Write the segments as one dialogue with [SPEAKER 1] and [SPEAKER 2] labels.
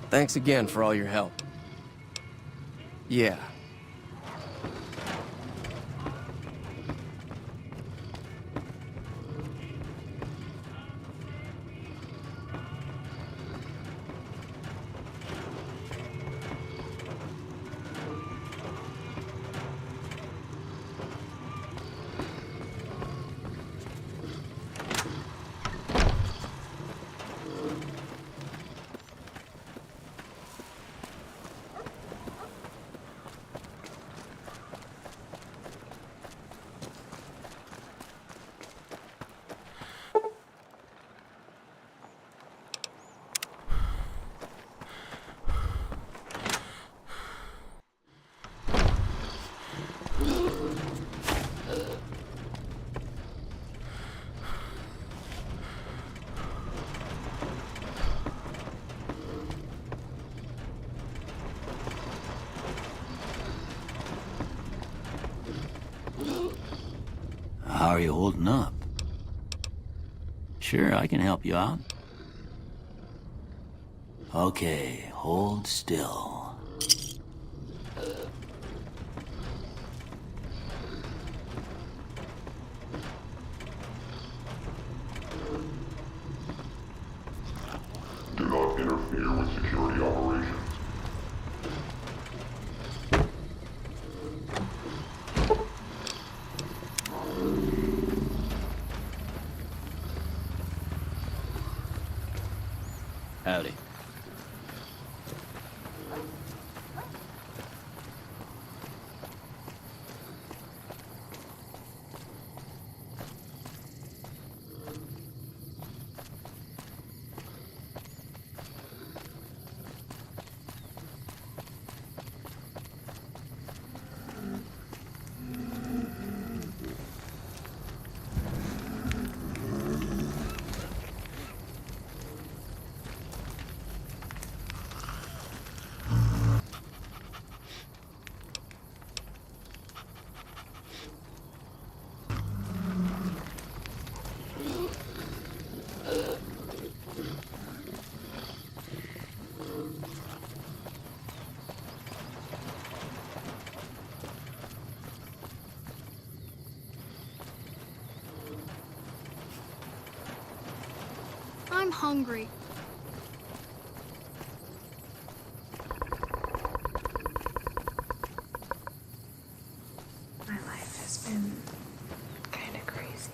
[SPEAKER 1] Thanks again for all your help. Yeah.
[SPEAKER 2] How are you holding up? Sure, I can help you out. Okay, hold still.
[SPEAKER 3] Do not interfere with security operations.
[SPEAKER 2] Howdy.
[SPEAKER 4] I'm hungry.
[SPEAKER 5] My life has been kind of crazy.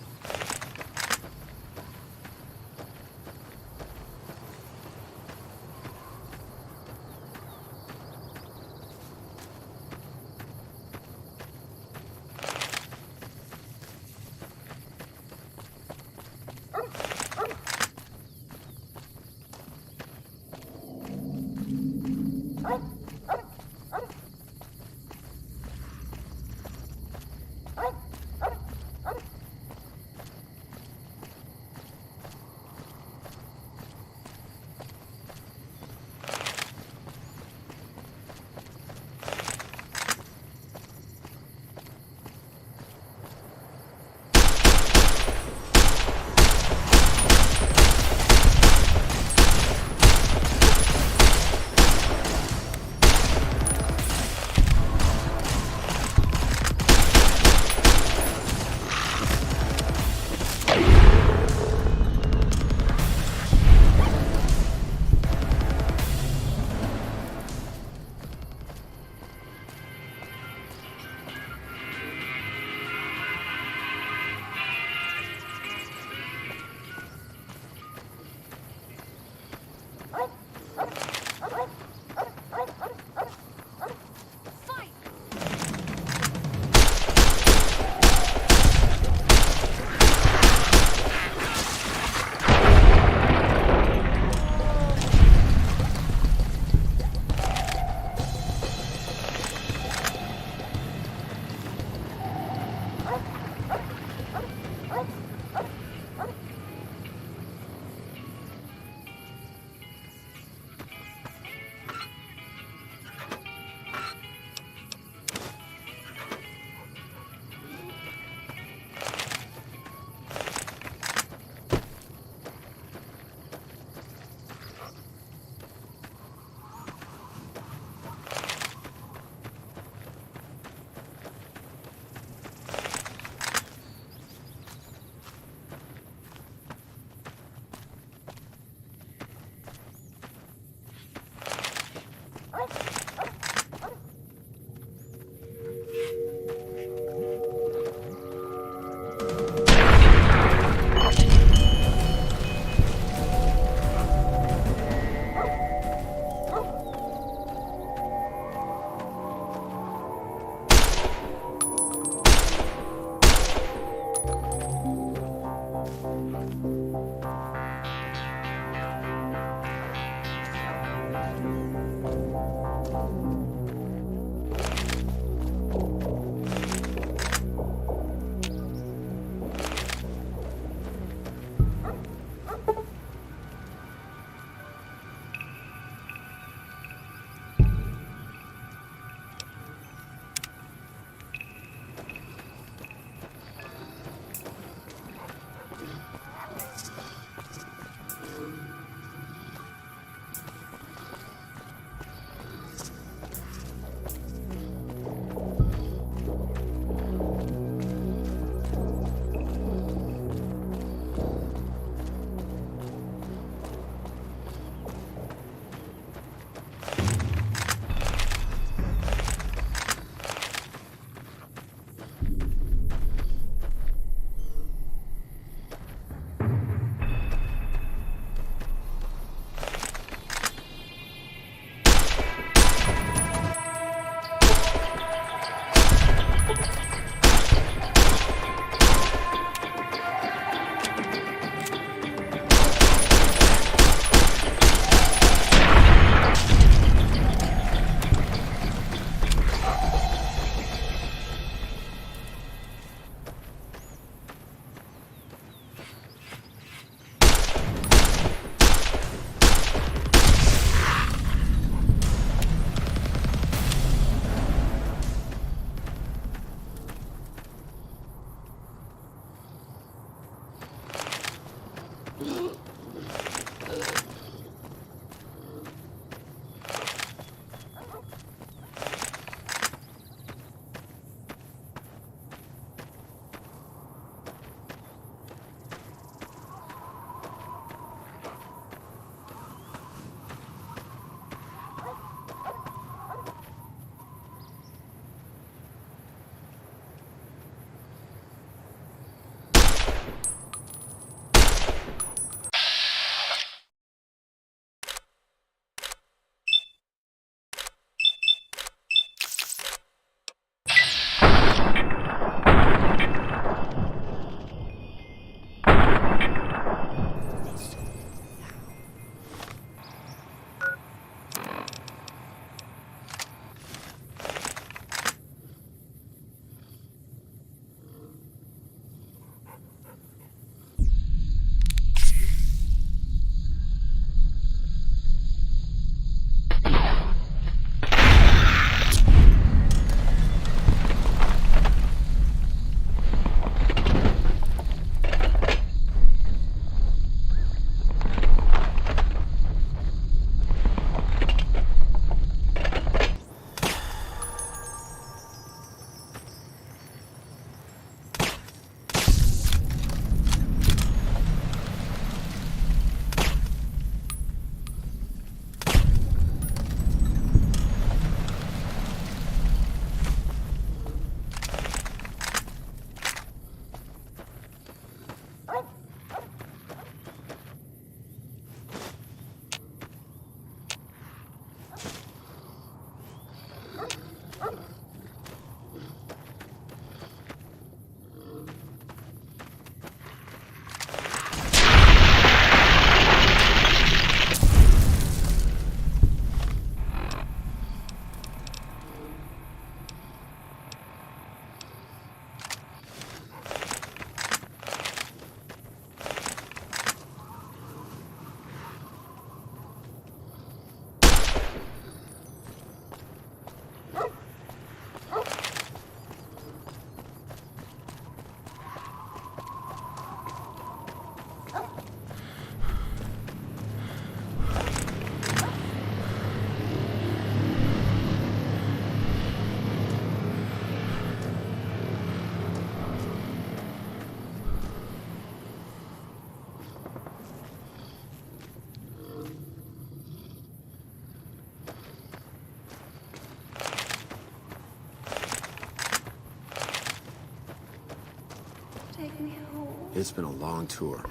[SPEAKER 4] it's been a long tour.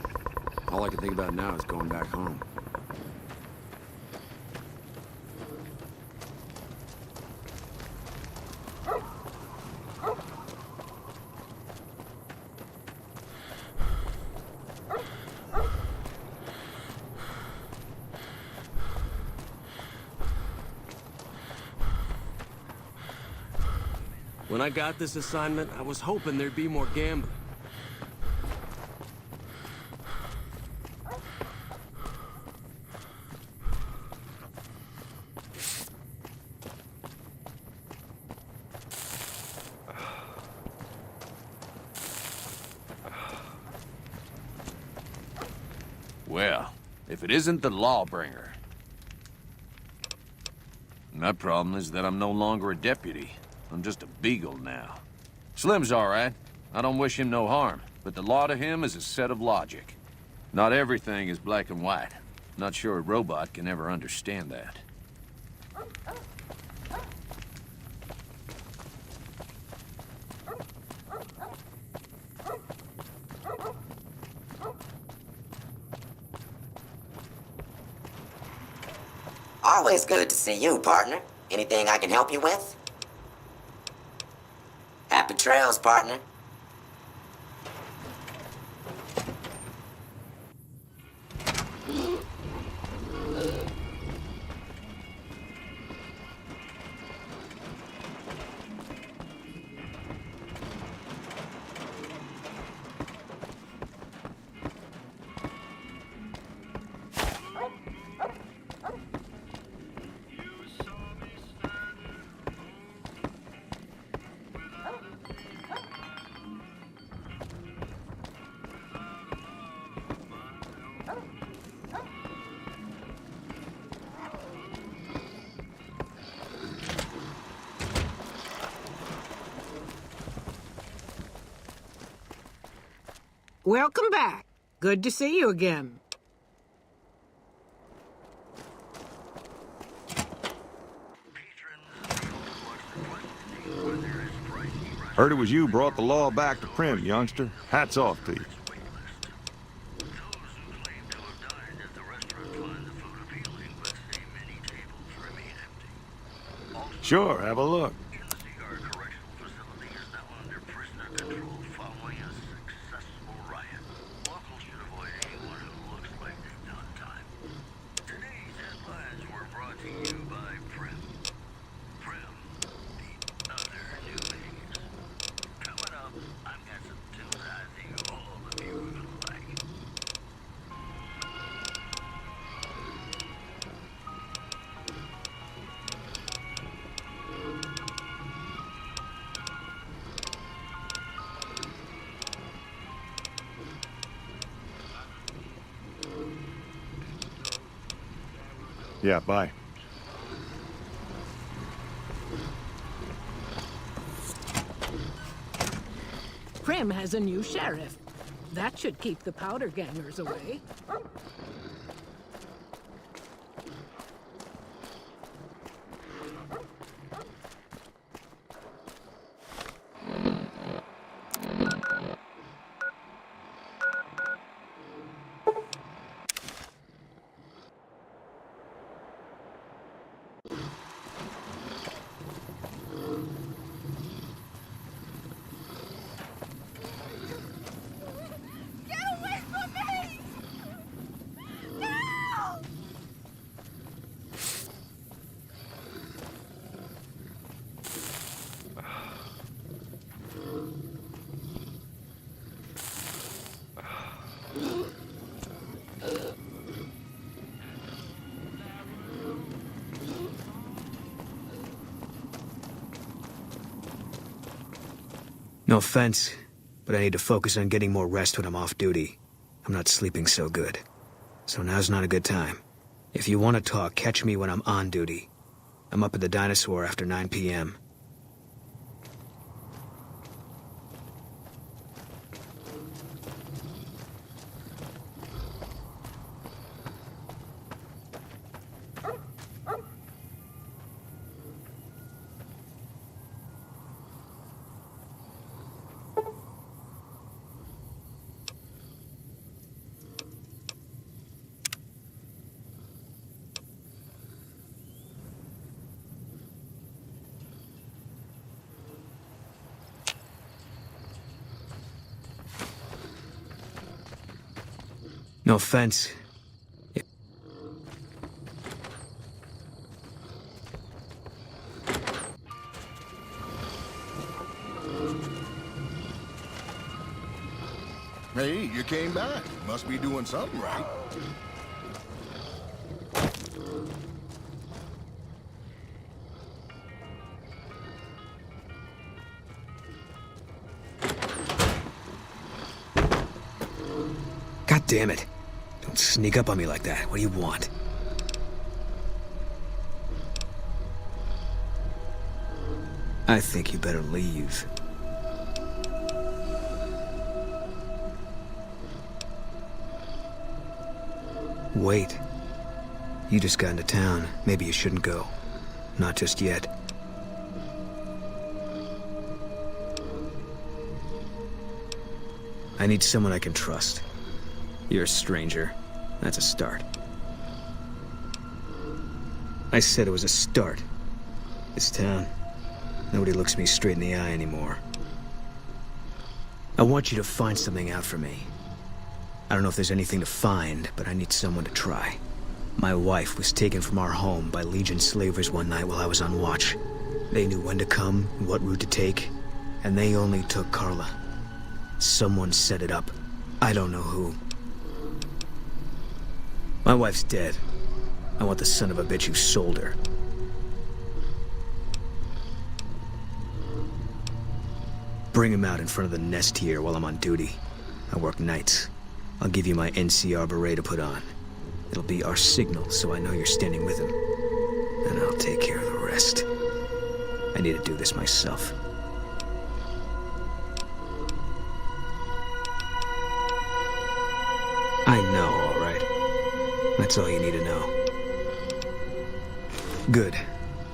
[SPEAKER 4] All I can think about now is going back home.
[SPEAKER 6] When I got this assignment, I was hoping there'd be more gambling.
[SPEAKER 7] Well, if it isn't the Lawbringer. My problem is that I'm no longer a deputy. I'm just a beagle now. Slim's all right. I don't wish him no harm, but the law to him is a set of logic. Not everything is black and white. Not sure a robot can ever understand that.
[SPEAKER 8] Always good to see you, partner. Anything I can help you with? Happy trails, partner.
[SPEAKER 9] Welcome back. Good to see you again.
[SPEAKER 10] Heard it was you brought the law back to Prim, youngster. Hats off to you. Sure, have a look. Yeah, bye.
[SPEAKER 9] Prim has a new sheriff. That should keep the powder gangers away.
[SPEAKER 1] No offense, but I need to focus on getting more rest when I'm off duty. I'm not sleeping so good. So now's not a good time. If you want to talk, catch me when I'm on duty. I'm up at the Dinosaur after 9 p.m. No offense.
[SPEAKER 11] Hey, you came back. Must be doing something right.
[SPEAKER 1] God damn it. Don't sneak up on me like that. What do you want? I think you better leave. Wait. You just got into town. Maybe you shouldn't go. Not just yet. I need someone I can trust. You're a stranger. That's a start. I said it was a start. This town, nobody looks me straight in the eye anymore. I want you to find something out for me. I don't know if there's anything to find, but I need someone to try. My wife was taken from our home by Legion slavers one night while I was on watch. They knew when to come and what route to take, and they only took Carla. Someone set it up. I don't know who. My wife's dead. I want the son of a bitch who sold her. Bring him out in front of the nest here while I'm on duty. I work nights. I'll give you my NCR beret to put on. It'll be our signal so I know you're standing with him. And I'll take care of the rest. I need to do this myself. I know, all right. That's all you need to know. Good.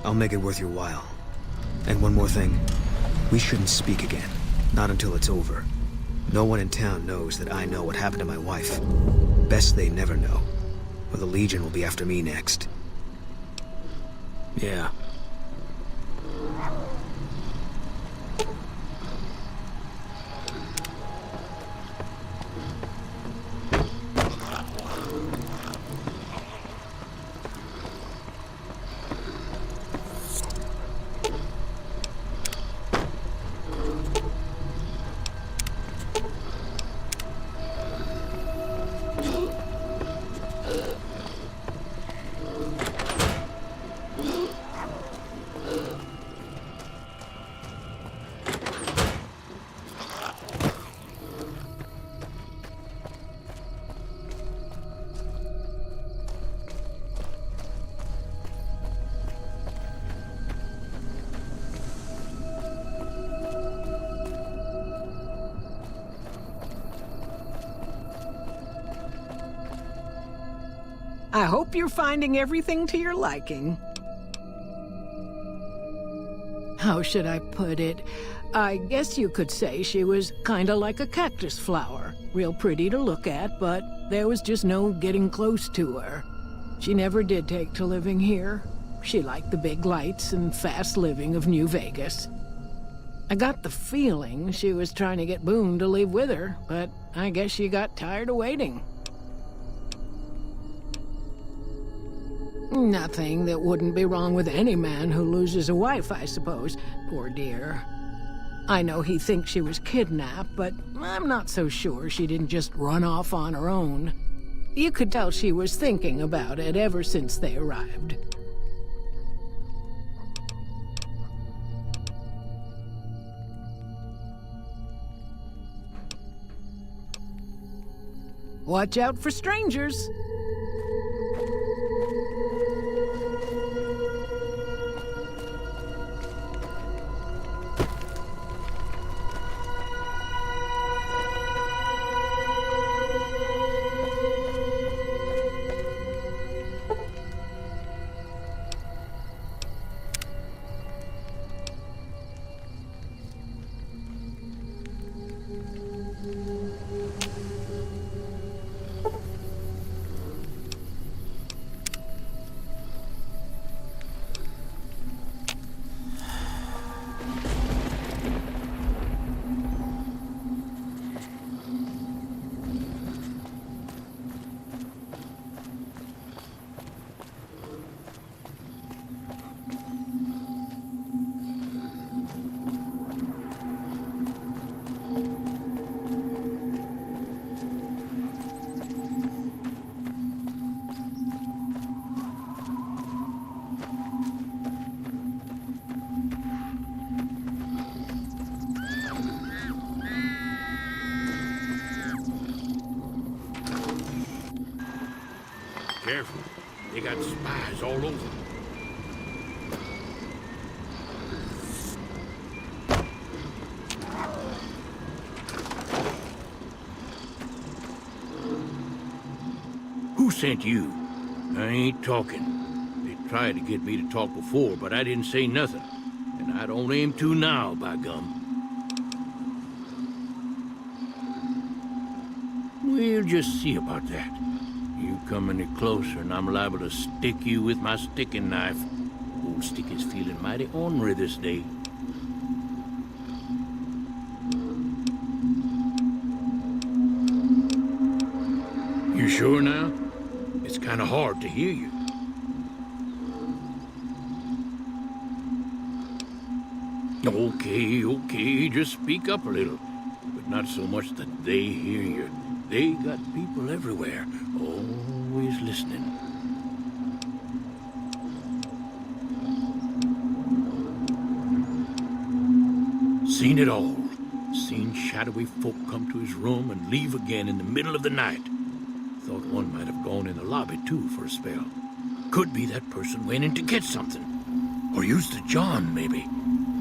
[SPEAKER 1] I'll make it worth your while. And one more thing. We shouldn't speak again. Not until it's over. No one in town knows that I know what happened to my wife. Best they never know. Or the Legion will be after me next. Yeah.
[SPEAKER 9] I hope you're finding everything to your liking. How should I put it? I guess you could say she was kinda like a cactus flower. Real pretty to look at, but there was just no getting close to her. She never did take to living here. She liked the big lights and fast living of New Vegas. I got the feeling she was trying to get Boone to leave with her, but I guess she got tired of waiting. Nothing that wouldn't be wrong with any man who loses a wife, I suppose. Poor dear. I know he thinks she was kidnapped, but I'm not so sure she didn't just run off on her own. You could tell she was thinking about it ever since they arrived. Watch out for strangers.
[SPEAKER 12] careful. They got spies all over. Who sent you? I ain't talking. They tried to get me to talk before, but I didn't say nothing. And I don't aim to now, by gum. We'll just see about that. You come any closer and I'm liable to stick you with my sticking knife. Old stick is feeling mighty ornery this day. You sure now? It's kind of hard to hear you. Okay, just speak up a little. But not so much that they hear you. They got people everywhere, always listening. Seen it all. Seen shadowy folk come to his room and leave again in the middle of the night. Thought one might have gone in the lobby, too, for a spell. Could be that person went in to get something. Or used the John, maybe.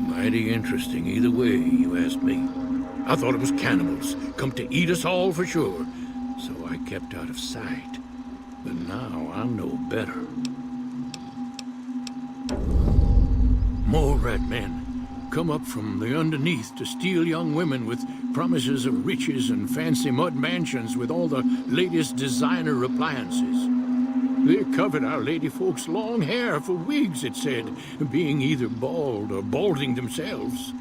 [SPEAKER 12] Mighty interesting either way, you ask me. I thought it was cannibals, come to eat us all for sure. So I kept out of sight. But now I know better. More rat men come up from the underneath to steal young women with promises of riches and fancy mud mansions with all the latest designer appliances. They covered our lady folks' long hair for wigs, it said, being either bald or balding themselves.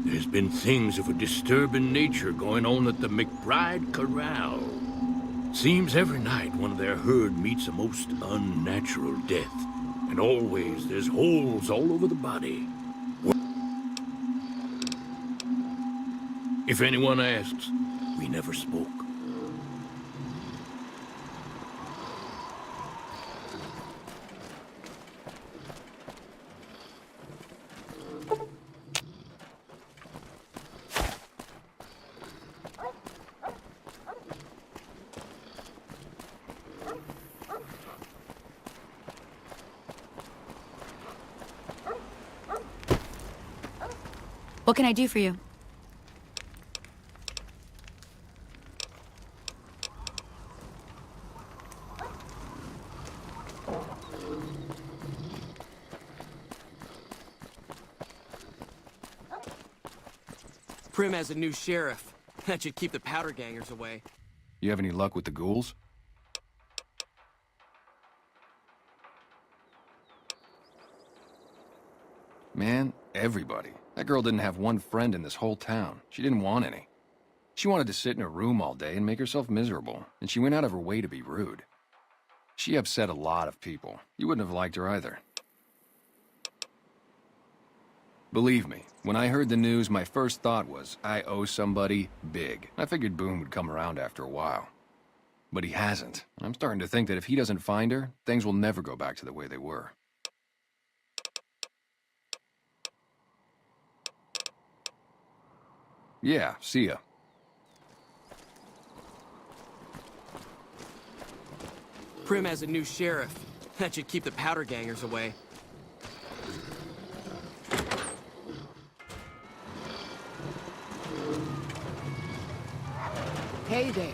[SPEAKER 12] There's been things of a disturbing nature going on at the McBride Corral. Seems every night one of their herd meets a most unnatural death. And always there's holes all over the body. If anyone asks, we never spoke.
[SPEAKER 13] What can I do for you?
[SPEAKER 6] Prim has a new sheriff. That should keep the powder gangers away.
[SPEAKER 4] You have any luck with the ghouls? Man, everybody. That girl didn't have one friend in this whole town. She didn't want any. She wanted to sit in her room all day and make herself miserable, and she went out of her way to be rude. She upset a lot of people. You wouldn't have liked her either. Believe me, when I heard the news, my first thought was, I owe somebody big. I figured Boone would come around after a while. But he hasn't. I'm starting to think that if he doesn't find her, things will never go back to the way they were. Yeah, see ya.
[SPEAKER 6] Prim has a new sheriff. That should keep the powder gangers away.
[SPEAKER 9] Hey there.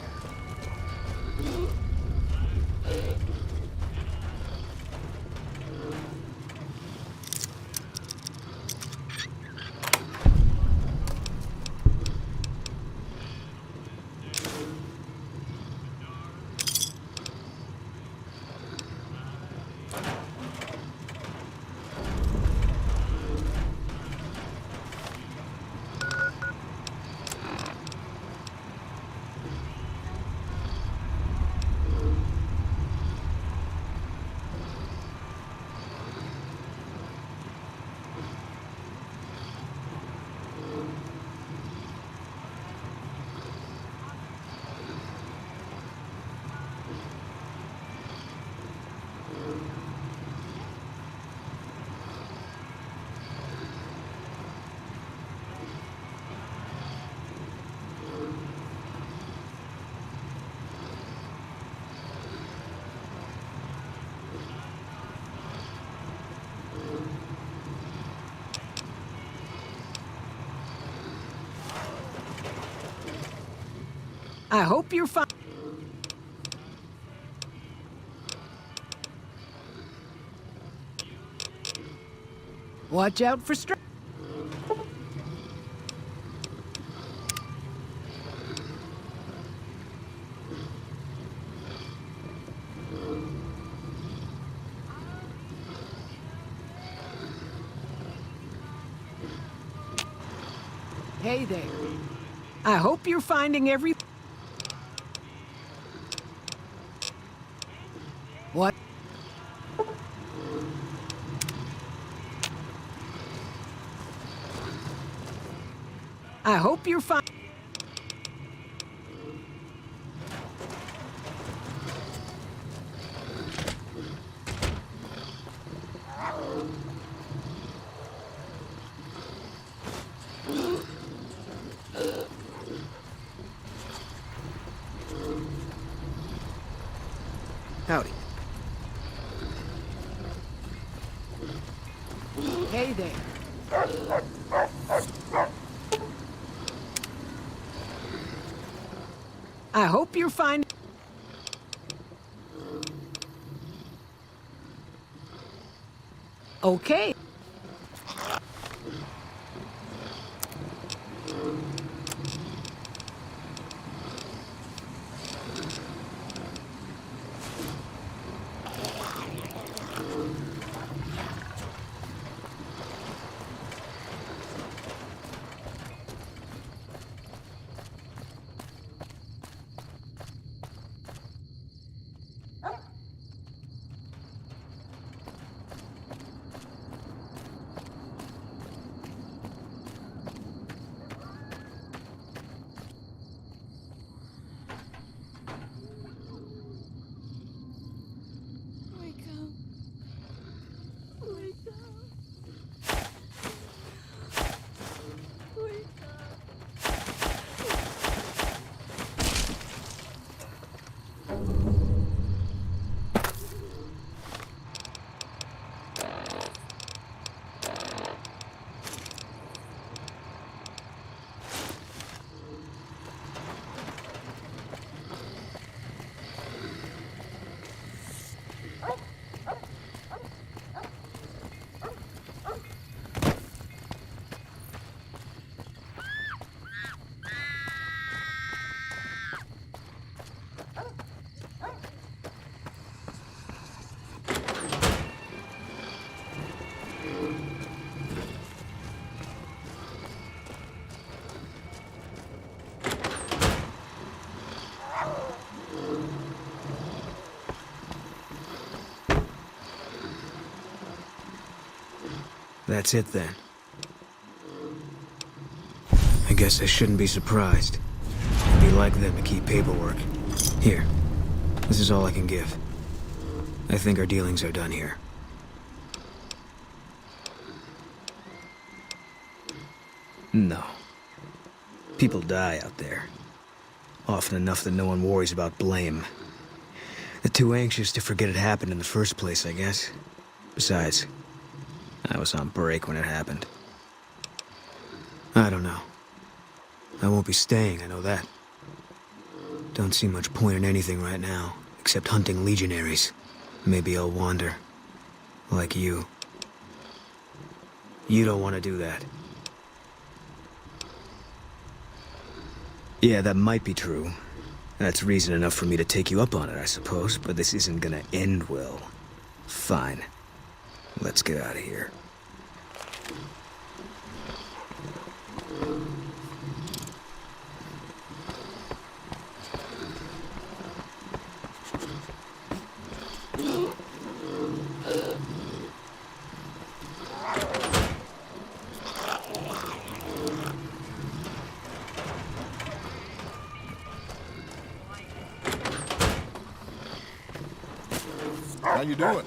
[SPEAKER 9] I hope you're fine. Watch out for Hey there. I hope you're finding every... What? I hope you're fine.
[SPEAKER 1] Howdy.
[SPEAKER 9] Hey there. I hope you're fine. Okay.
[SPEAKER 1] That's it then. I guess I shouldn't be surprised. It'd be like them to keep paperwork. Here. This is all I can give. I think our dealings are done here. No. People die out there. Often enough that no one worries about blame. They're too anxious to forget it happened in the first place, I guess. Besides, I was on break when it happened. I don't know. I won't be staying, I know that. Don't see much point in anything right now, except hunting legionaries. Maybe I'll wander. Like you. You don't want to do that. Yeah, that might be true. That's reason enough for me to take you up on it, I suppose, but this isn't gonna end well. Fine. Let's get out of here.
[SPEAKER 11] How you doing?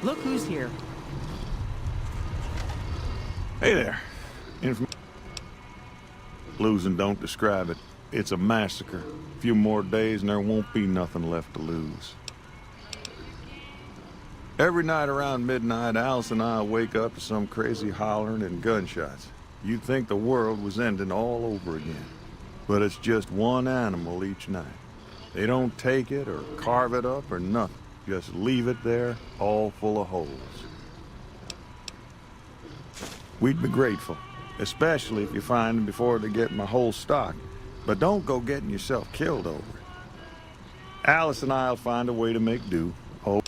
[SPEAKER 6] Look who's here.
[SPEAKER 10] Hey there. Losing don't describe it. It's a massacre. A few more days and there won't be nothing left to lose. Every night around midnight, Alice and I wake up to some crazy hollering and gunshots. You'd think the world was ending all over again. But it's just one animal each night. They don't take it or carve it up or nothing. Just leave it there, all full of holes. We'd be grateful, especially if you find them before they get my whole stock. But don't go getting yourself killed over it. Alice and I'll find a way to make do. Oh.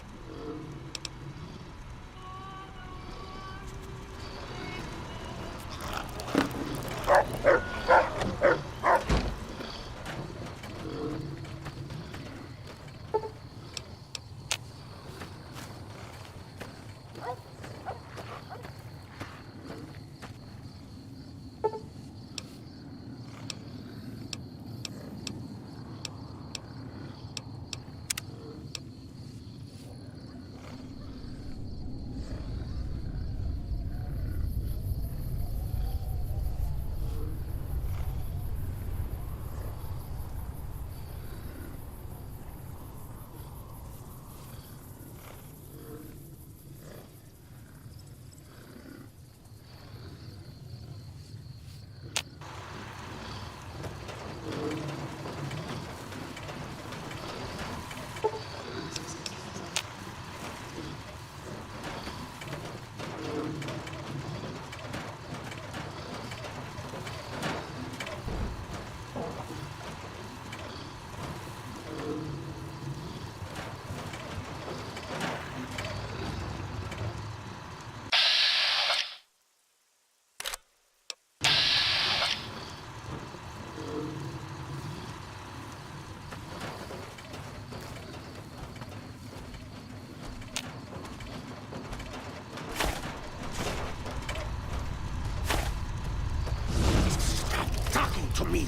[SPEAKER 12] To me.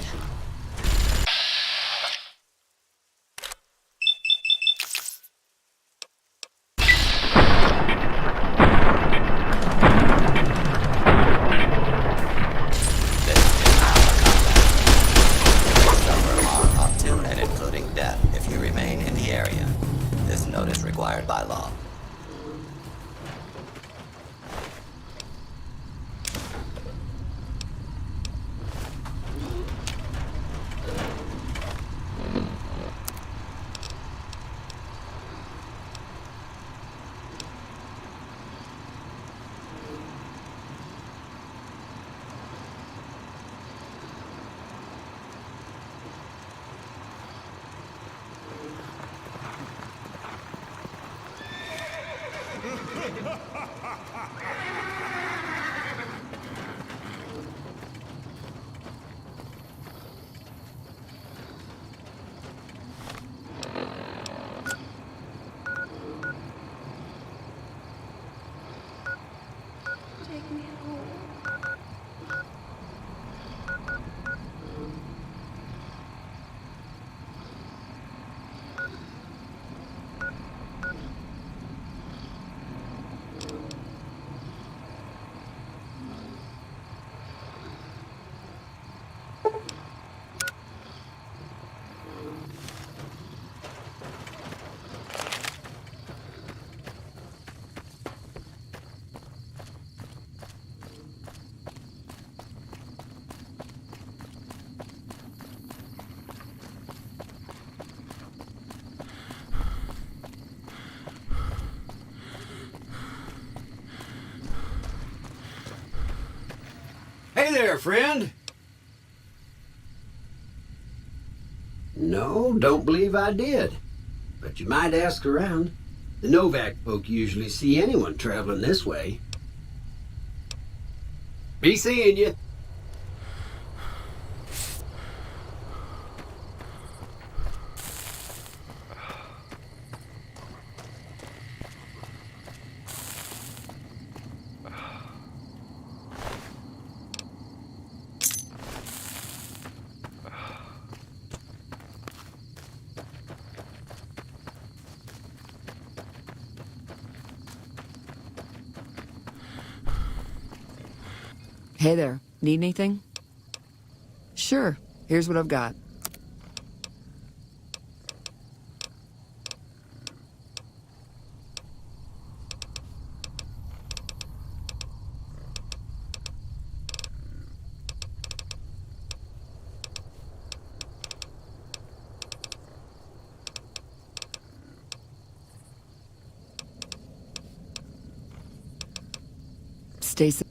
[SPEAKER 8] Up to and including death if you remain in the area. This note is required by law.
[SPEAKER 5] Take me home.
[SPEAKER 14] Hey there, friend. No, don't believe I did. But you might ask around. The Novak folk usually see anyone traveling this way. Be seeing you.
[SPEAKER 15] Hey there. Need anything? Sure. Here's what I've got. Stay safe.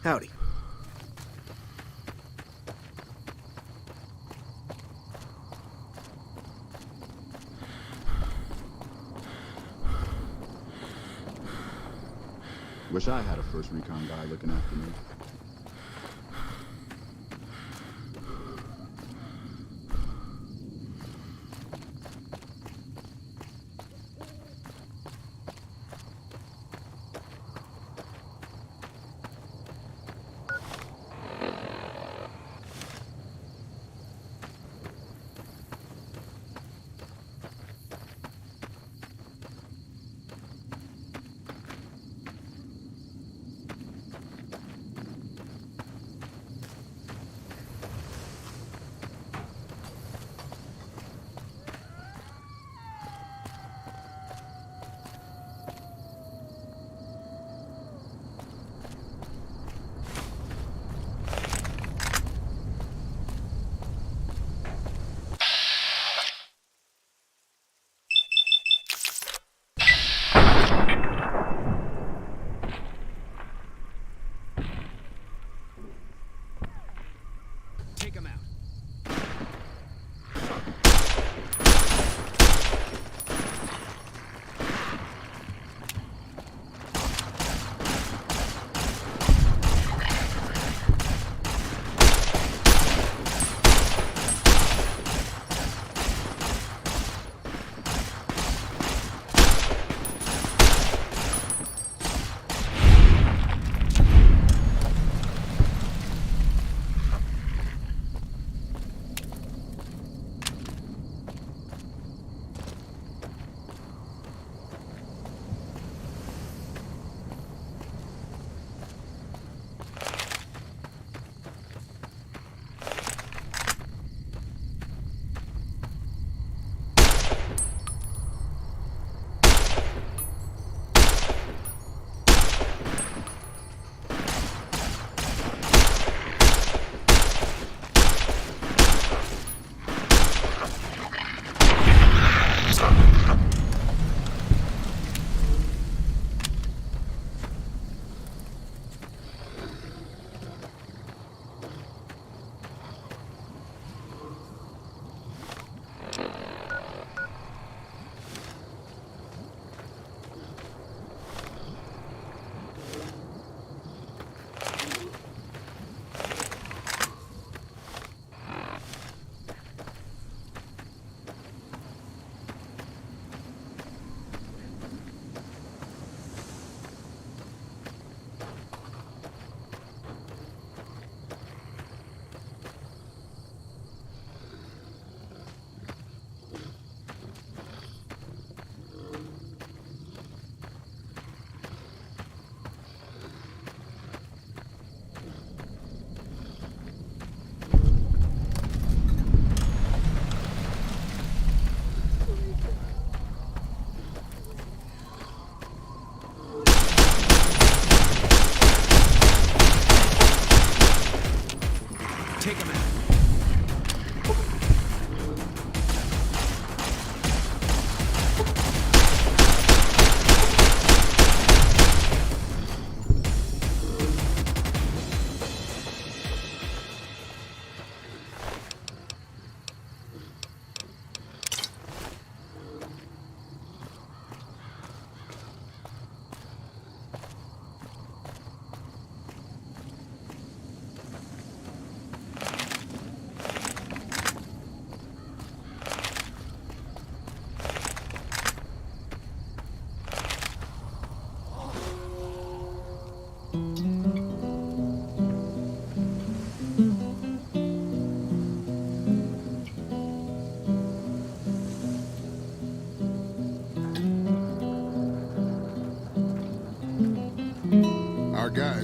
[SPEAKER 6] Howdy.
[SPEAKER 16] Wish I had a first recon guy looking after me.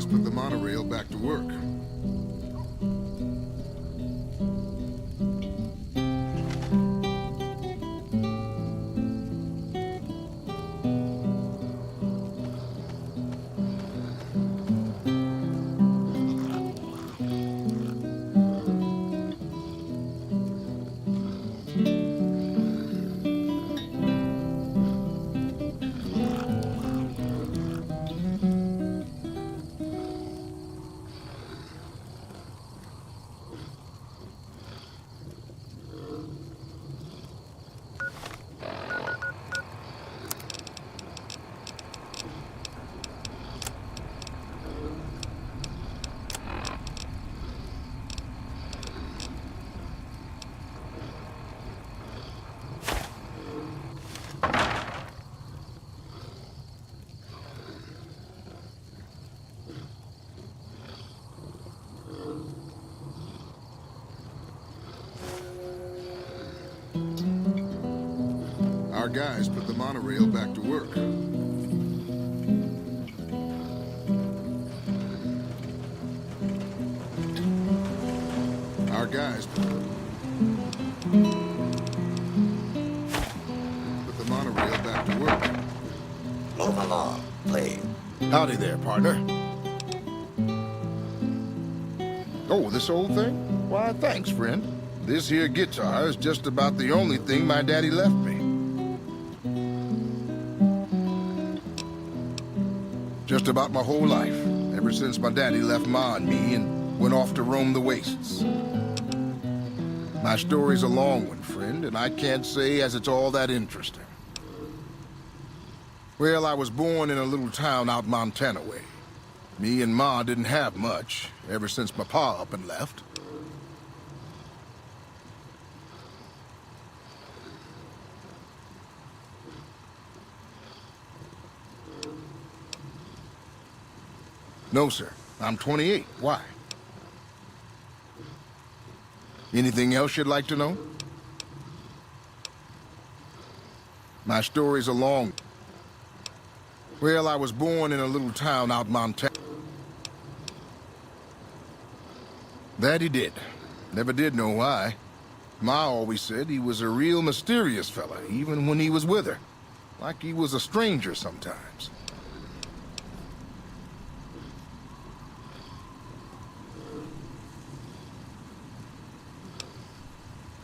[SPEAKER 11] put the monorail back to work. Our guys put the monorail back to work. Our guys put the monorail back to work.
[SPEAKER 8] Move along, please.
[SPEAKER 11] Howdy there, partner. Oh, this old thing? Why, thanks, friend. This here guitar is just about the only thing my daddy left me. Just about my whole life, ever since my daddy left Ma and me and went off to roam the wastes. My story's a long one, friend, and I can't say as it's all that interesting. Well, I was born in a little town out Montana way. Me and Ma didn't have much, ever since my pa up and left. No, sir. I'm 28. Why? Anything else you'd like to know? My story's a long... Well, I was born in a little town out Montana. That he did. Never did know why. Ma always said he was a real mysterious fella, even when he was with her. Like he was a stranger sometimes.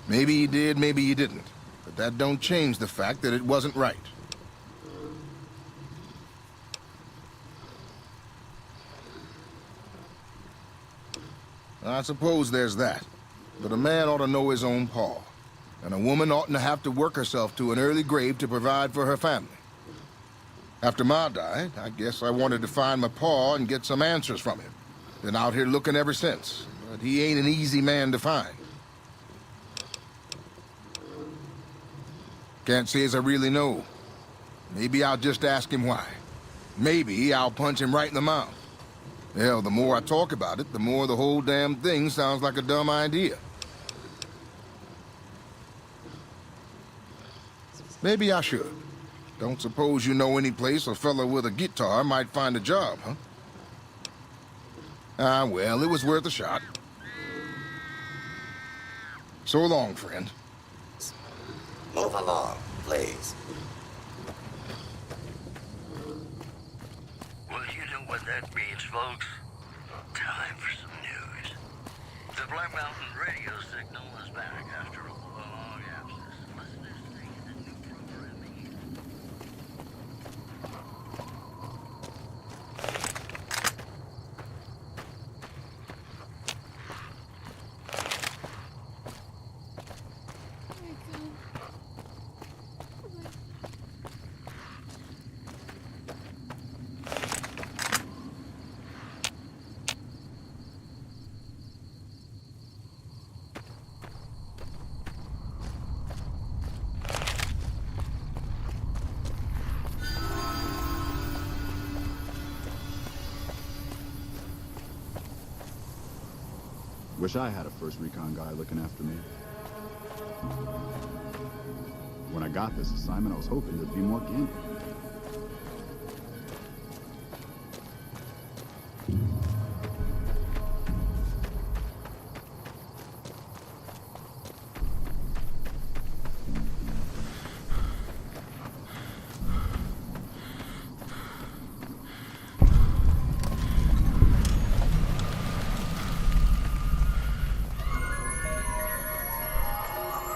[SPEAKER 11] Maybe he did, maybe he didn't. But that don't change the fact that it wasn't right. I suppose there's that. But a man ought to know his own paw. And a woman oughtn't to have to work herself to an early grave to provide for her family. After Ma died, I guess I wanted to find my paw and get some answers from him. Been out here looking ever since. But he ain't an easy man to find. Can't say as I really know. Maybe I'll just ask him why. Maybe I'll punch him right in the mouth. Hell, the more I talk about it, the more the whole damn thing sounds like a dumb idea. Maybe I should. Don't suppose you know any place a fella with a guitar might find a job, huh? Ah, well, it was worth a shot. So long, friend.
[SPEAKER 8] Move along, please.
[SPEAKER 17] Well, you know what that means, folks. Time for some news. The Black Mountain radio signal is back after a long absence. Listeners think the new programming...
[SPEAKER 16] Wish I had a first recon guy looking after me. When I got this assignment, I was hoping there'd be more gambling.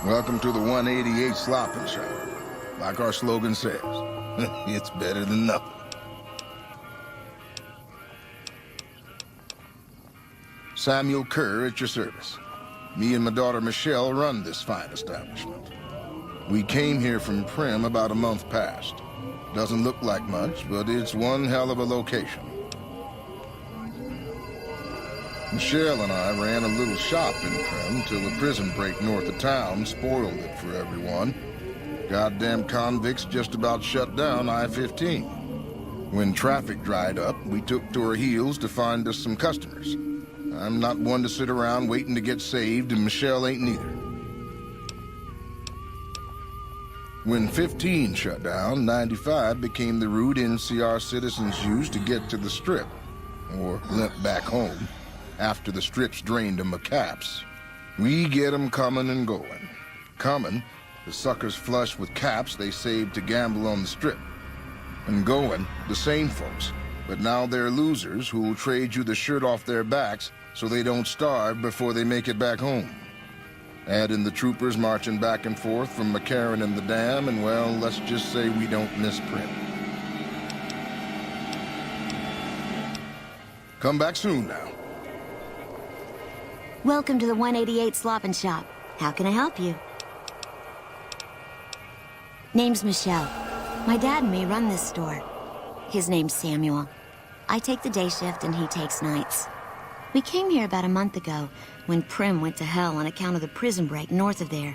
[SPEAKER 11] Welcome to the 188 Slopping Shop. Like our slogan says, it's better than nothing. Samuel Kerr at your service. Me and my daughter Michelle run this fine establishment. We came here from Prim about a month past. Doesn't look like much, but it's one hell of a location. Michelle and I ran a little shop in Prim till a prison break north of town spoiled it for everyone. Goddamn convicts just about shut down I-15. When traffic dried up, we took to our heels to find us some customers. I'm not one to sit around waiting to get saved, and Michelle ain't neither. When 15 shut down, 95 became the route NCR citizens used to get to the Strip, or limp back home, after the Strip's drained them of caps. We get 'em coming and going. Coming, the suckers flush with caps they saved to gamble on the Strip. And going, the same folks, but now they're losers who'll trade you the shirt off their backs so they don't starve before they make it back home. Add in the troopers marching back and forth from McCarran and the Dam, and well, let's just say we don't misprint. Come back soon now.
[SPEAKER 18] Welcome to the 188 Sloppin' Shop. How can I help you? Name's Michelle. My dad and me run this store. His name's Samuel. I take the day shift and he takes nights. We came here about a month ago when Prim went to hell on account of the prison break north of there.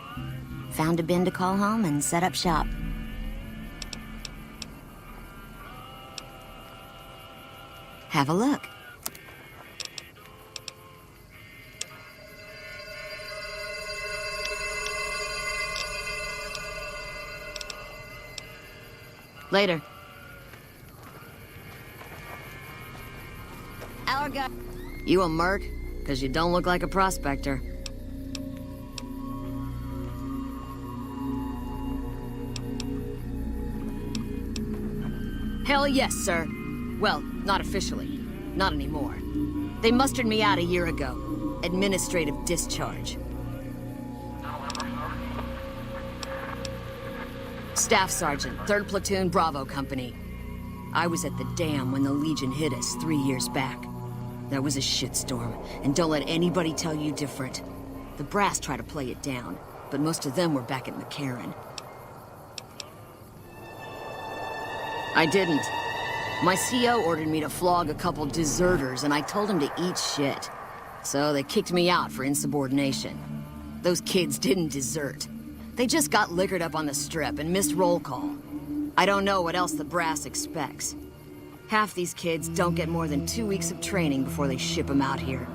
[SPEAKER 18] Found a bin to call home and set up shop. Have a look.
[SPEAKER 15] Later.
[SPEAKER 18] Our guy.
[SPEAKER 15] You a merc? Because you don't look like a prospector. Hell yes, sir. Well, not officially. Not anymore. They mustered me out a year ago. Administrative discharge. Staff Sergeant, 3rd Platoon Bravo Company. I was at the dam when the Legion hit us 3 years back. That was a shitstorm, and don't let anybody tell you different. The brass tried to play it down, but most of them were back at McCarran. I didn't. My CO ordered me to flog a couple deserters, and I told him to eat shit. So they kicked me out for insubordination. Those kids didn't desert. They just got liquored up on the Strip and missed roll call. I don't know what else the brass expects. Half these kids don't get more than 2 weeks of training before they ship them out here.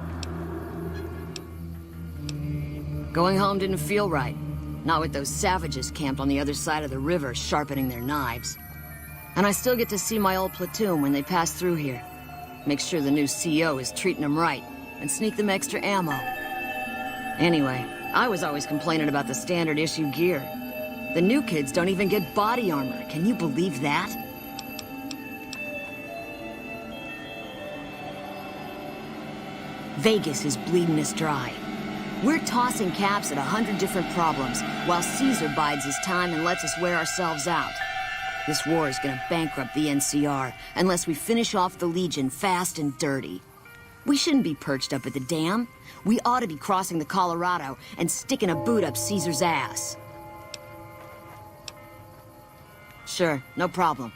[SPEAKER 15] Going home didn't feel right. Not with those savages camped on the other side of the river sharpening their knives. And I still get to see my old platoon when they pass through here. Make sure the new CO is treating them right, and sneak them extra ammo. Anyway, I was always complaining about the standard issue gear. The new kids don't even get body armor. Can you believe that? Vegas is bleeding us dry. We're tossing caps at 100 different problems, while Caesar bides his time and lets us wear ourselves out. This war is gonna bankrupt the NCR unless we finish off the Legion fast and dirty. We shouldn't be perched up at the dam. We ought to be crossing the Colorado and sticking a boot up Caesar's ass. Sure, no problem.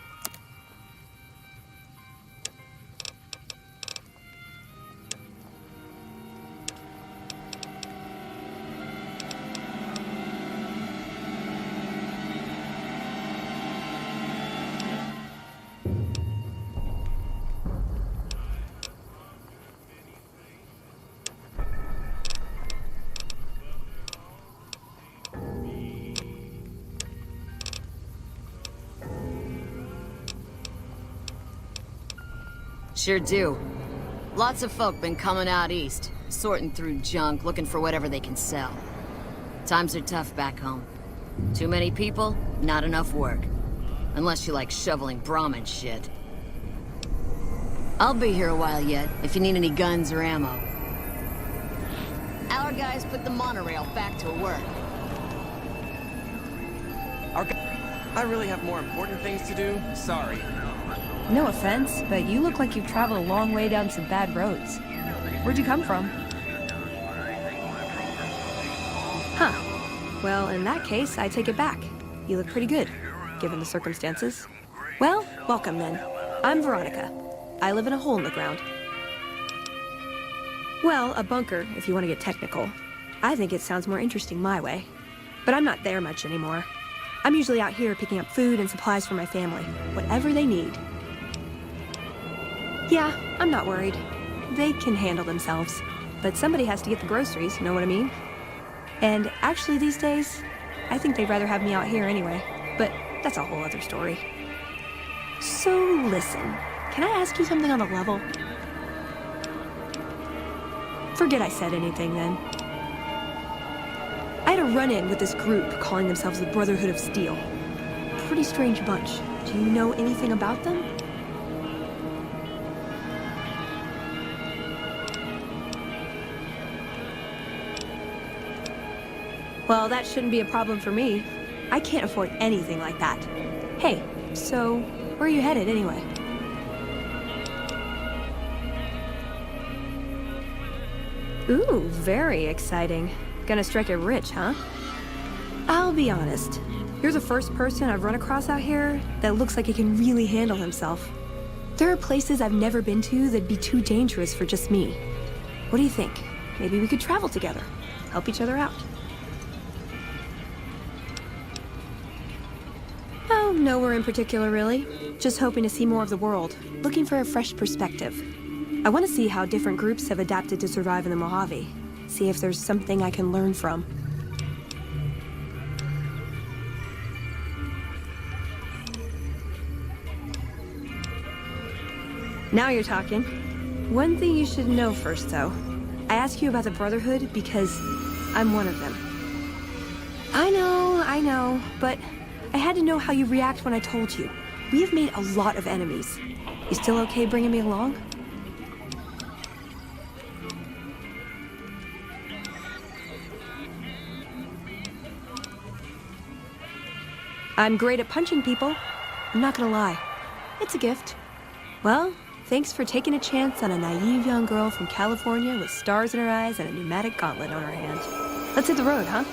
[SPEAKER 15] Sure do. Lots of folk been coming out east, sorting through junk, looking for whatever they can sell. Times are tough back home. Too many people, not enough work. Unless you like shoveling Brahmin shit. I'll be here a while yet, if you need any guns or ammo. Our guys put the monorail back to work.
[SPEAKER 6] I really have more important things to do. Sorry.
[SPEAKER 19] No offense, but you look like you've traveled a long way down some bad roads. Where'd you come from? Huh. Well, in that case, I take it back. You look pretty good, given the circumstances. Well, welcome then. I'm Veronica. I live in a hole in the ground. Well, a bunker, if you want to get technical. I think it sounds more interesting my way. But I'm not there much anymore. I'm usually out here picking up food and supplies for my family. Whatever they need. Yeah, I'm not worried. They can handle themselves. But somebody has to get the groceries, know what I mean? And actually these days, I think they'd rather have me out here anyway. But that's a whole other story. So listen, can I ask you something on a level? Forget I said anything then. I had a run-in with this group calling themselves the Brotherhood of Steel. Pretty strange bunch. Do you know anything about them? Well, that shouldn't be a problem for me. I can't afford anything like that. Hey, so where are you headed anyway? Ooh, very exciting. Gonna strike it rich, huh? I'll be honest. You're the first person I've run across out here that looks like he can really handle himself. There are places I've never been to that'd be too dangerous for just me. What do you think? Maybe we could travel together, help each other out. Oh, nowhere in particular, really. Just hoping to see more of the world, looking for a fresh perspective. I want to see how different groups have adapted to survive in the Mojave. See if there's something I can learn from. Now you're talking. One thing you should know first, though. I ask you about the Brotherhood because I'm one of them. I know, but I had to know how you react when I told you. We have made a lot of enemies. You still okay bringing me along? I'm great at punching people. I'm not gonna lie. It's a gift. Well, thanks for taking a chance on a naive young girl from California with stars in her eyes and a pneumatic gauntlet on her hand. Let's hit the road, huh?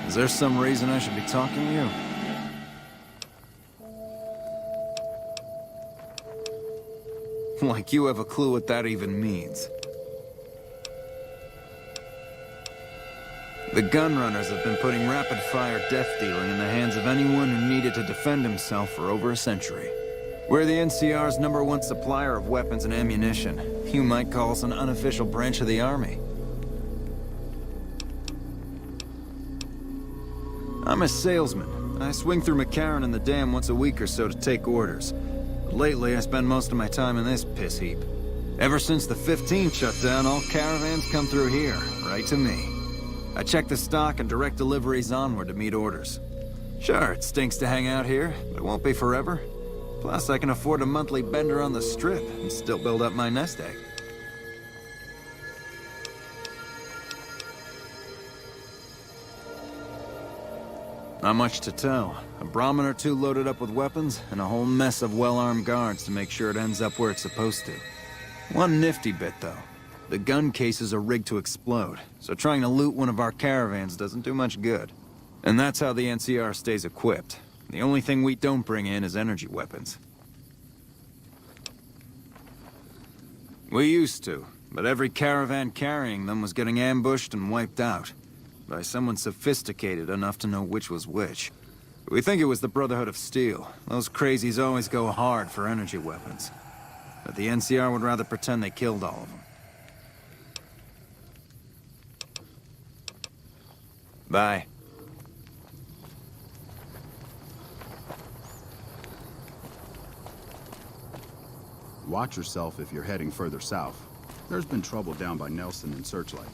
[SPEAKER 4] Is there some reason I should be talking to you? Like you have a clue what that even means. The gun runners have been putting rapid-fire death dealing in the hands of anyone who needed to defend himself for over a century. We're the NCR's #1 supplier of weapons and ammunition. You might call us an unofficial branch of the Army. I'm a salesman. I swing through McCarran and the Dam once a week or so to take orders. But lately, I spend most of my time in this piss heap. Ever since the 15th shut down, all caravans come through here, right to me. I check the stock and direct deliveries onward to meet orders. Sure, it stinks to hang out here, but it won't be forever. Plus, I can afford a monthly bender on the Strip and still build up my nest egg. Not much to tell. A Brahmin or two loaded up with weapons, and a whole mess of well-armed guards to make sure it ends up where it's supposed to. One nifty bit, though. The gun cases are rigged to explode, so trying to loot one of our caravans doesn't do much good. And that's how the NCR stays equipped. The only thing we don't bring in is energy weapons. We used to, but every caravan carrying them was getting ambushed and wiped out. By someone sophisticated enough to know which was which. We think it was the Brotherhood of Steel. Those crazies always go hard for energy weapons. But the NCR would rather pretend they killed all of them. Bye.
[SPEAKER 16] Watch yourself if you're heading further south. There's been trouble down by Nelson and Searchlight.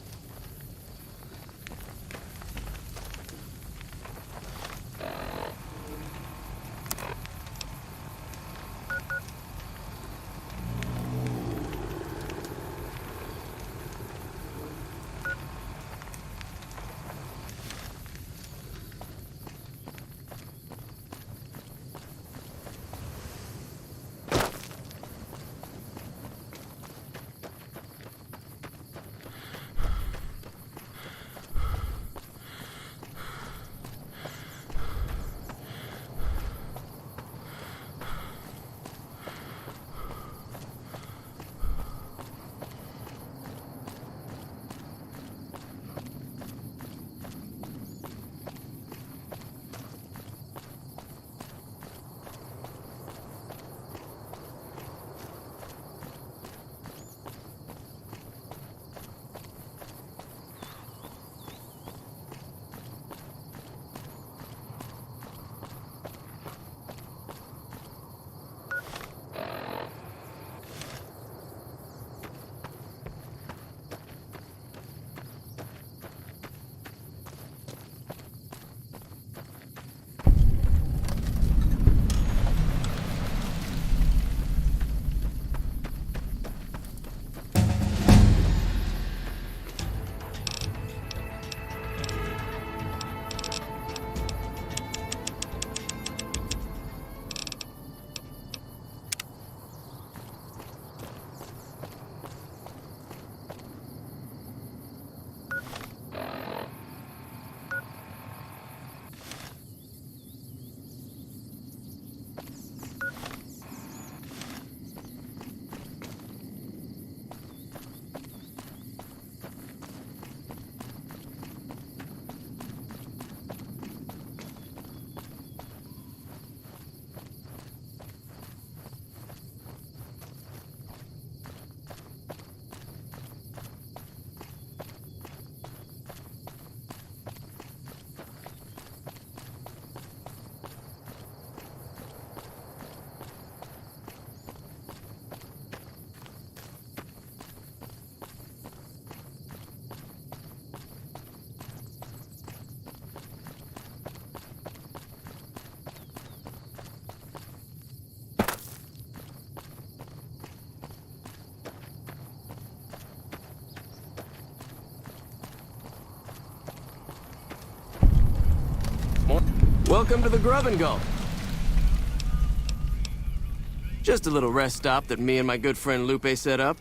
[SPEAKER 6] Welcome to the Grub and Go. Just a little rest stop that me and my good friend Lupe set up.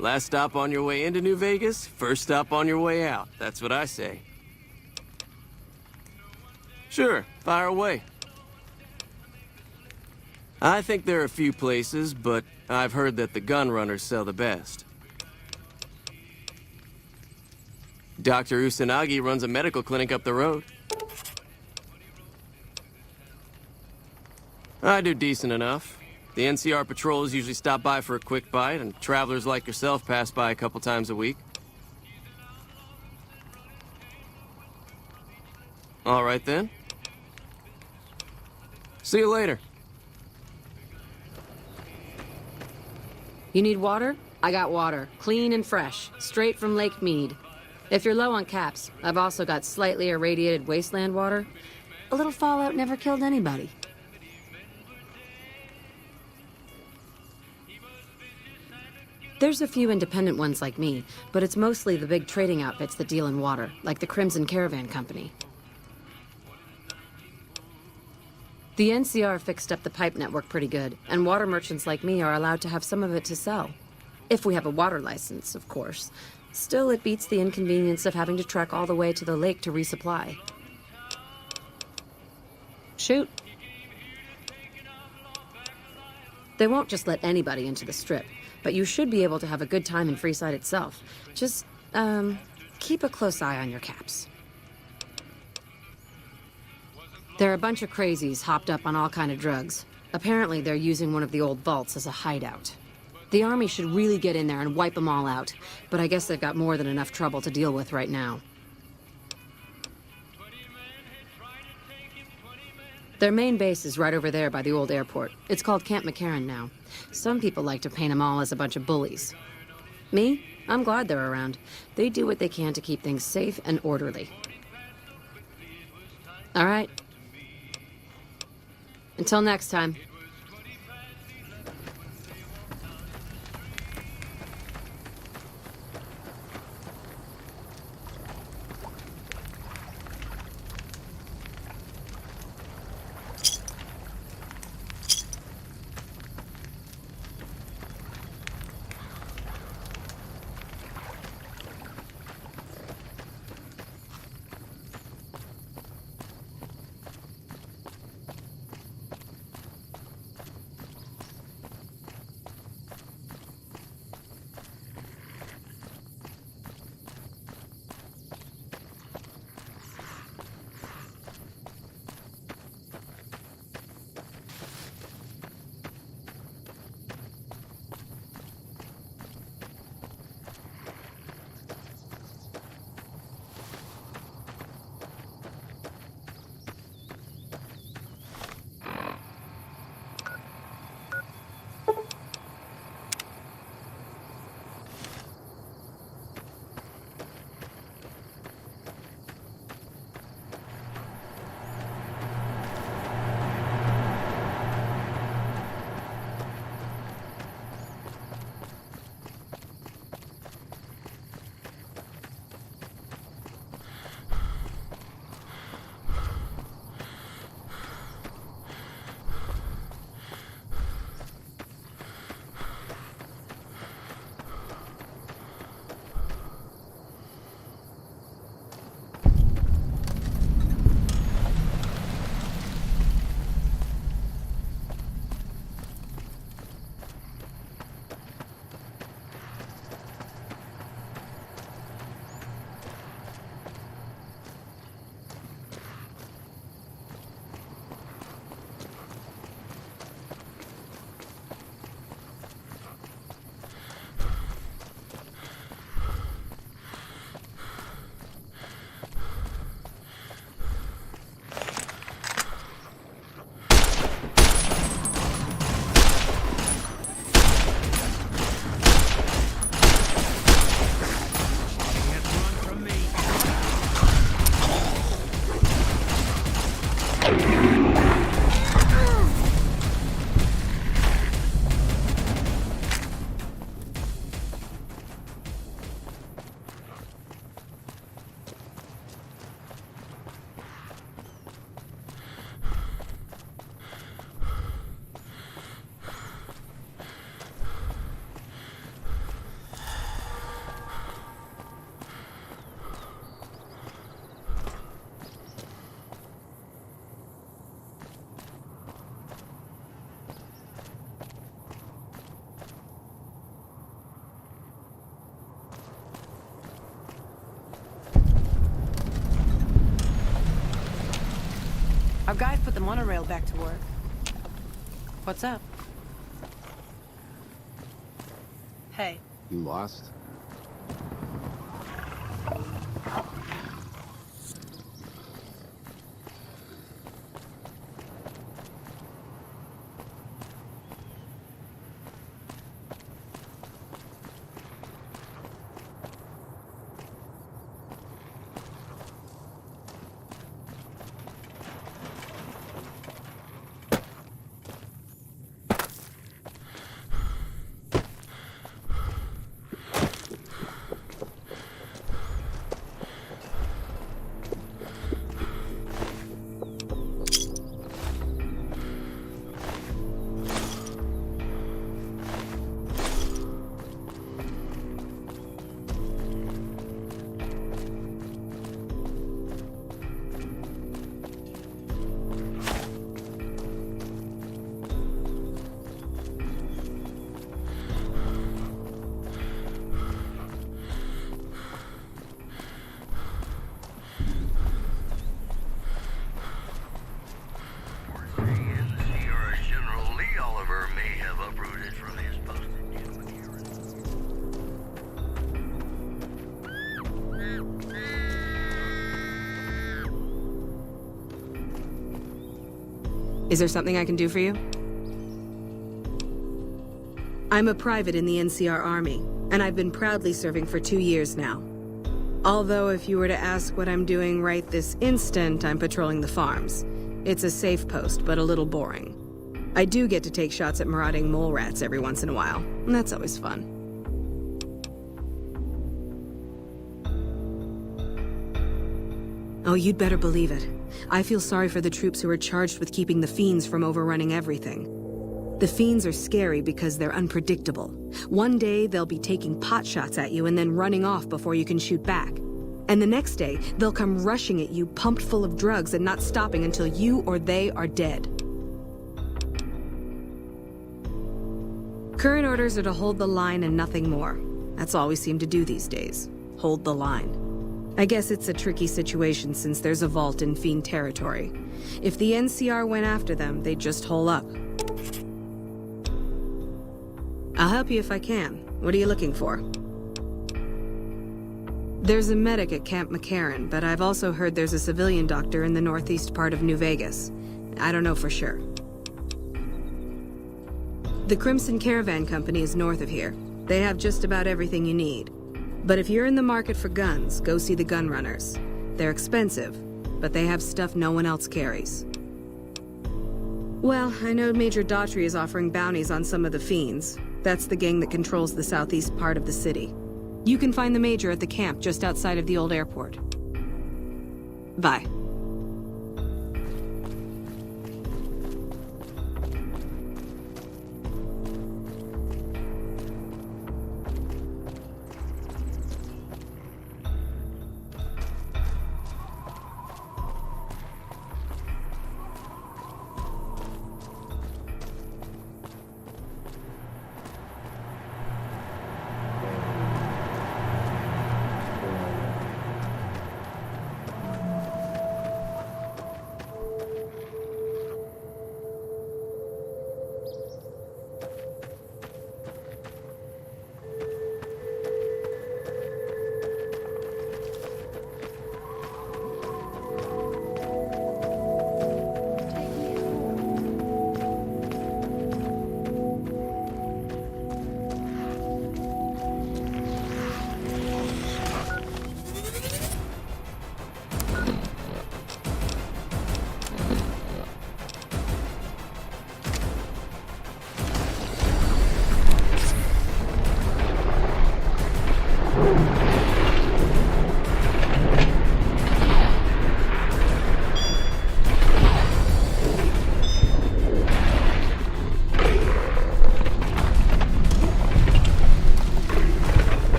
[SPEAKER 6] Last stop on your way into New Vegas, first stop on your way out. That's what I say. Sure, fire away. I think there are a few places, but I've heard that the gun runners sell the best. Dr. Usanagi runs a medical clinic up the road. I do decent enough. The NCR patrols usually stop by for a quick bite, and travelers like yourself pass by a couple times a week. All right then. See you later.
[SPEAKER 15] You need water? I got water. Clean and fresh. Straight from Lake Mead. If you're low on caps, I've also got slightly irradiated wasteland water. A little fallout never killed anybody. There's a few independent ones like me, but it's mostly the big trading outfits that deal in water, like the Crimson Caravan Company. The NCR fixed up the pipe network pretty good, and water merchants like me are allowed to have some of it to sell. If we have a water license, of course. Still, it beats the inconvenience of having to trek all the way to the lake to resupply. Shoot. They won't just let anybody into the Strip, but you should be able to have a good time in Freeside itself. Just, keep a close eye on your caps. There are a bunch of crazies hopped up on all kind of drugs. Apparently, they're using one of the old vaults as a hideout. The army should really get in there and wipe them all out, but I guess they've got more than enough trouble to deal with right now. Their main base is right over there by the old airport. It's called Camp McCarran now.
[SPEAKER 20] Some people like to paint them all as a bunch of bullies. Me? I'm glad they're around. They do what they can to keep things safe and orderly. All right. Until next time.
[SPEAKER 21] Our guys put the monorail back to work. What's up? Hey.
[SPEAKER 16] You lost?
[SPEAKER 20] Is there something I can do for you?
[SPEAKER 3] I'm a private in the NCR Army, and I've been proudly serving for 2 years now. Although if you were to ask what I'm doing right this instant, I'm patrolling the farms. It's a safe post, but a little boring. I do get to take shots at marauding mole rats every once in a while, and that's always fun. Oh, you'd better believe it. I feel sorry for the troops who are charged with keeping the fiends from overrunning everything. The fiends are scary because they're unpredictable. One day, they'll be taking pot shots at you and then running off before you can shoot back. And the next day, they'll come rushing at you pumped full of drugs and not stopping until you or they are dead. Current orders are to hold the line and nothing more. That's all we seem to do these days. Hold the line. I guess it's a tricky situation since there's a vault in Fiend territory. If the NCR went after them, they'd just hole up. I'll help you if I can. What are you looking for? There's a medic at Camp McCarran, but I've also heard there's a civilian doctor in the northeast part of New Vegas. I don't know for sure. The Crimson Caravan Company is north of here. They have just about everything you need. But if you're in the market for guns, go see the gun runners. They're expensive, but they have stuff no one else carries. Well, I know Major Daughtry is offering bounties on some of the fiends. That's the gang that controls the southeast part of the city. You can find the Major at the camp just outside of the old airport. Bye.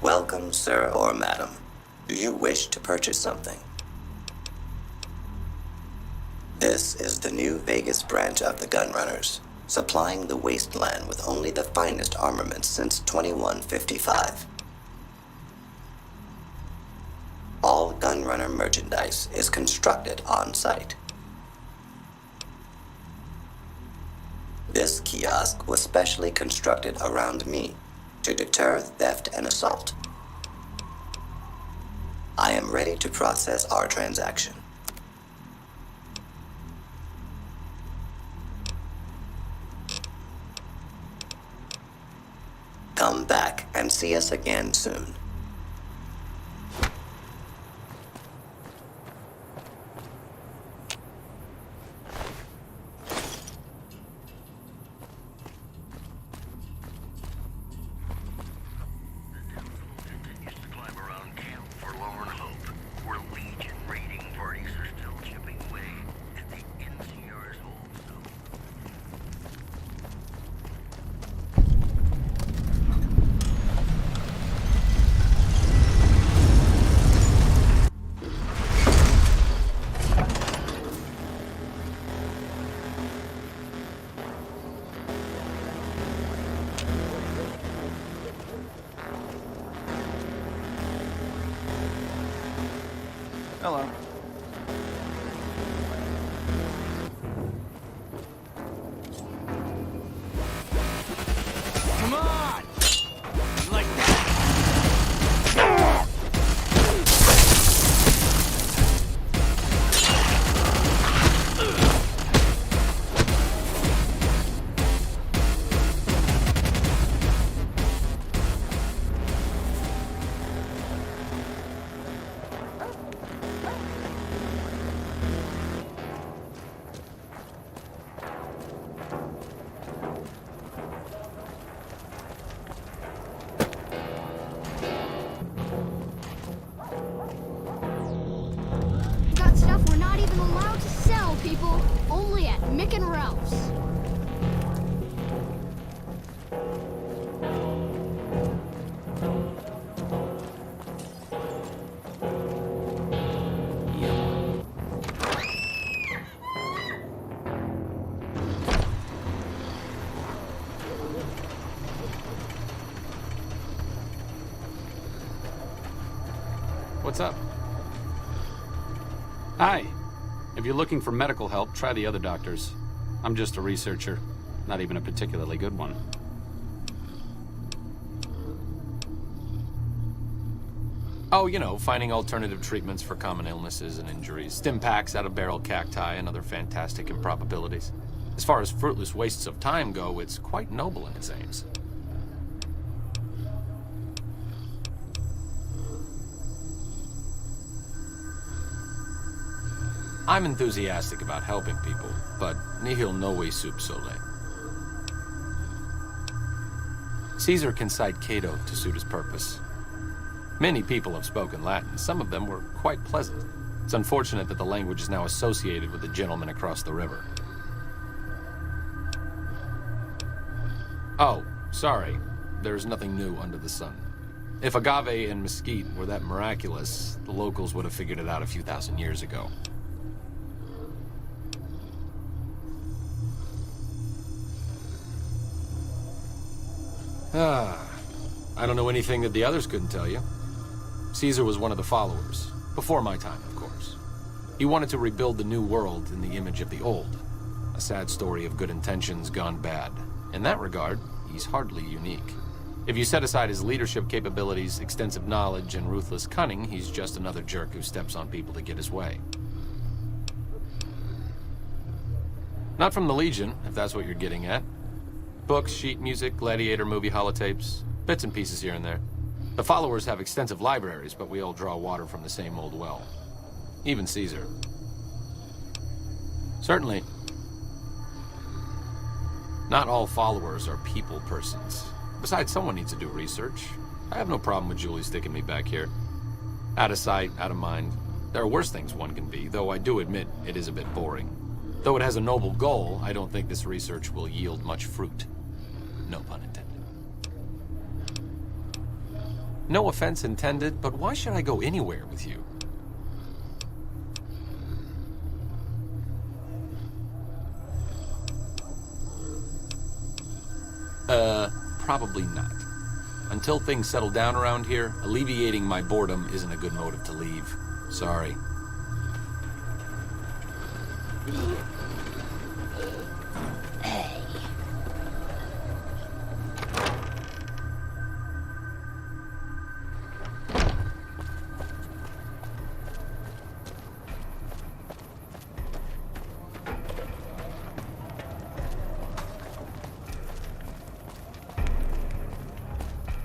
[SPEAKER 8] Welcome, sir or madam. Do you wish to purchase something? This is the New Vegas branch of the Gunrunners, supplying the wasteland with only the finest armaments since 2155. All Gunrunner merchandise is constructed on site. This kiosk was specially constructed around me to deter theft and assault. I am ready to process our transaction. Come back and see us again soon.
[SPEAKER 4] Hello.
[SPEAKER 6] Come on! Like that!
[SPEAKER 2] Got stuff we're not even allowed to sell, people. Only at Mick and Ralph's.
[SPEAKER 22] What's up? Hi. If you're looking for medical help, try the other doctors. I'm just a researcher, not even a particularly good one.
[SPEAKER 4] Oh, you know, finding alternative treatments for common illnesses and injuries, stim packs out of barrel cacti, and other fantastic improbabilities. As far as fruitless wastes of time go, it's quite noble in its aims. I'm enthusiastic about helping people, but nihil novi sub sole. Caesar can cite Cato to suit his purpose. Many people have spoken Latin. Some of them were quite pleasant. It's unfortunate that the language is now associated with the gentleman across the river. Oh, sorry. There's nothing new under the sun. If agave and mesquite were that miraculous, the locals would have figured it out a few thousand years ago. I don't know anything that the others couldn't tell you. Caesar was one of the followers, before my time, of course. He wanted to rebuild the new world in the image of the old. A sad story of good intentions gone bad. In that regard, he's hardly unique. If you set aside his leadership capabilities, extensive knowledge, and ruthless cunning, he's just another jerk who steps on people to get his way. Not from the Legion, if that's what you're getting at. Books, sheet music, gladiator movie holotapes, bits and pieces here and there. The followers have extensive libraries, but we all draw water from the same old well. Even Caesar. Certainly, not all followers are people persons. Besides, someone needs to do research. I have no problem with Julie sticking me back here. Out of sight, out of mind. There are worse things one can be, though I do admit it is a bit boring. Though it has a noble goal, I don't think this research will yield much fruit. No pun intended. No offense intended, but why should I go anywhere with you? Probably not. Until things settle down around here, alleviating my boredom isn't a good motive to leave. Sorry.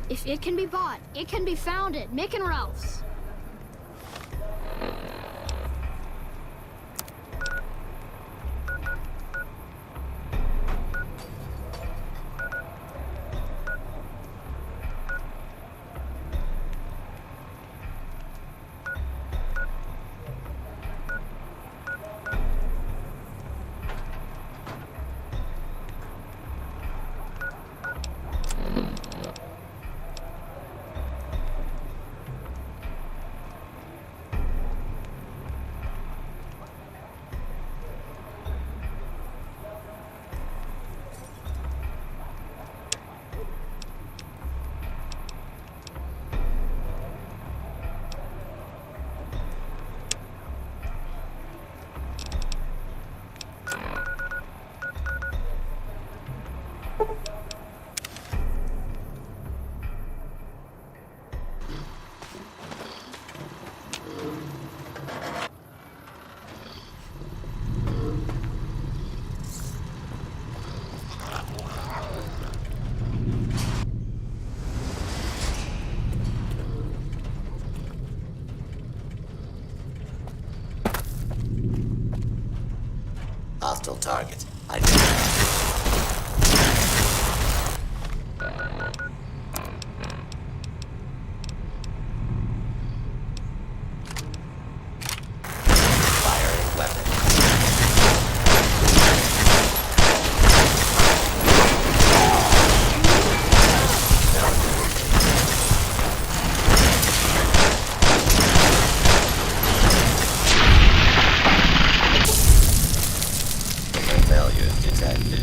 [SPEAKER 2] If it can be bought, it can be found at Mick and Ralph's.
[SPEAKER 8] Hostile target. Firing weapon. Failure detected.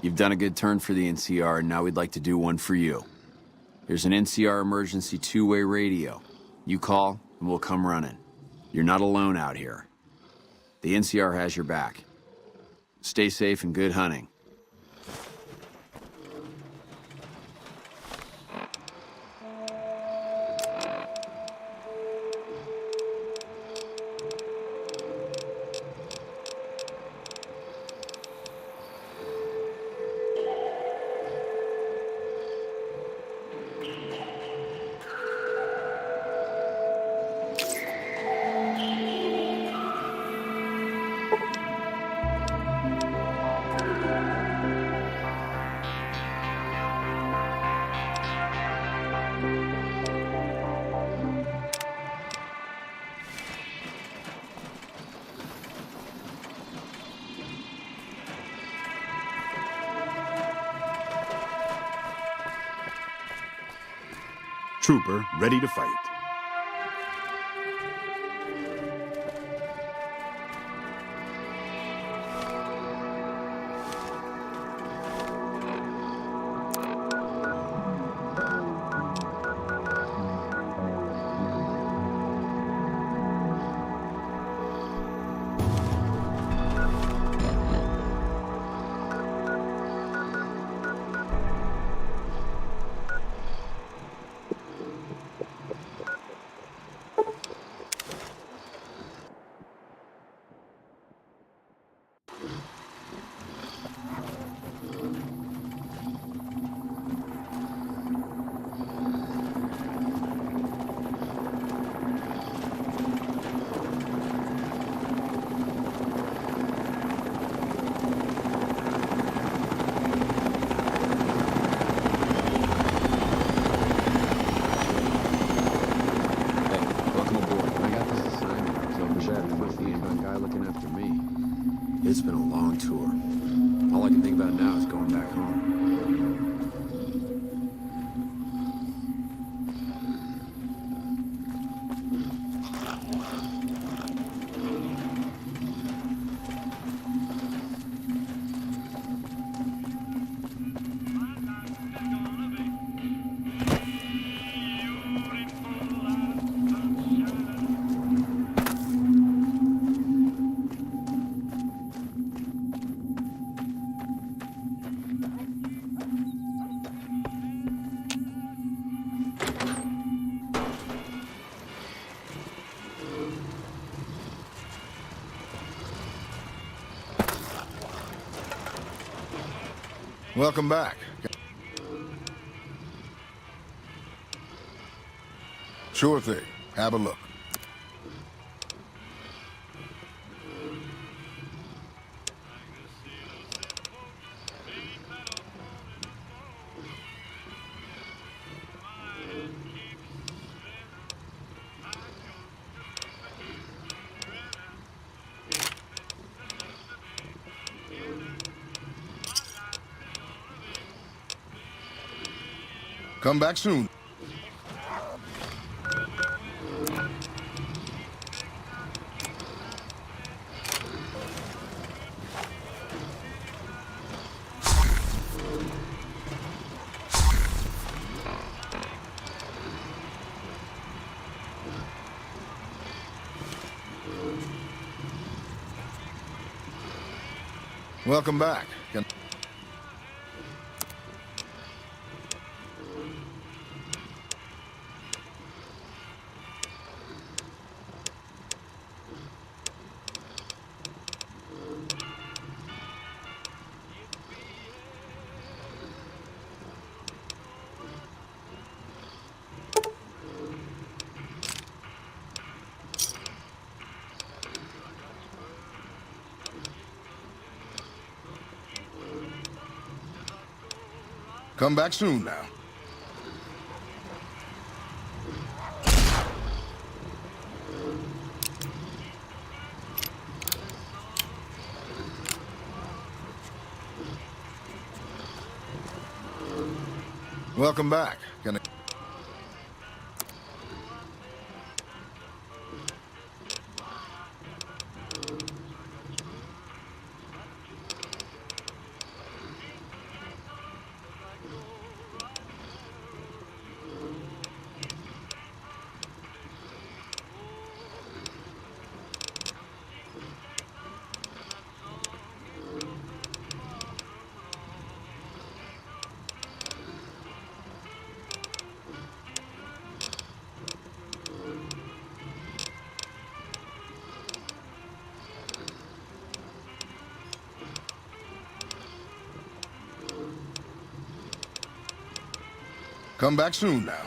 [SPEAKER 7] You've done a good turn for the NCR, and now we'd like to do one for you. There's an NCR emergency two-way radio. You call, and we'll come running. You're not alone out here. The NCR has your back. Stay safe and good hunting.
[SPEAKER 16] Trooper ready to fight. It's been a long tour. All I can think about now is going back home.
[SPEAKER 11] Welcome back. Sure thing. Have a look. Come back soon. Welcome back. Come back soon now. Welcome back. Come back soon now.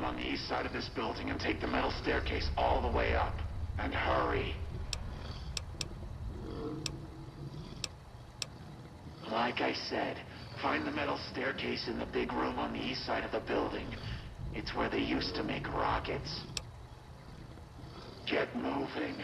[SPEAKER 9] on the east side of this building and take the metal staircase all the way up. And hurry. Like I said, find the metal staircase in the big room on the east side of the building. It's where they used to make rockets. Get moving.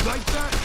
[SPEAKER 10] Like that?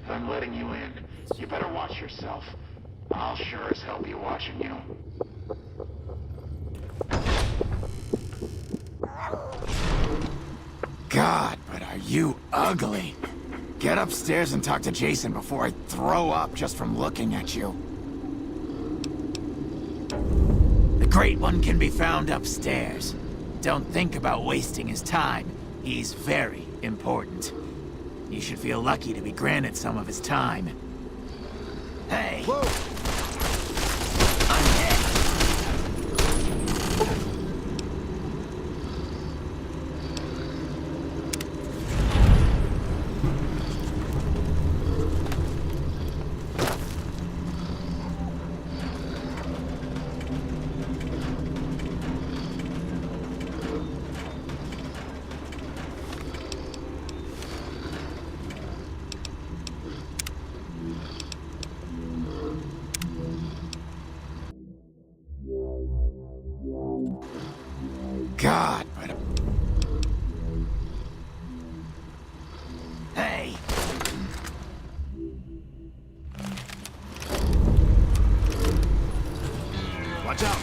[SPEAKER 9] I'm letting you in. You better watch yourself. I'll sure as hell be watching you.
[SPEAKER 7] God, but are you ugly. Get upstairs and talk to Jason before I throw up just from looking at you. The Great One can be found upstairs. Don't think about wasting his time. He's very important. You should feel lucky to be granted some of his time. Hey!
[SPEAKER 11] Whoa.
[SPEAKER 7] God, but... Hey!
[SPEAKER 11] Watch out!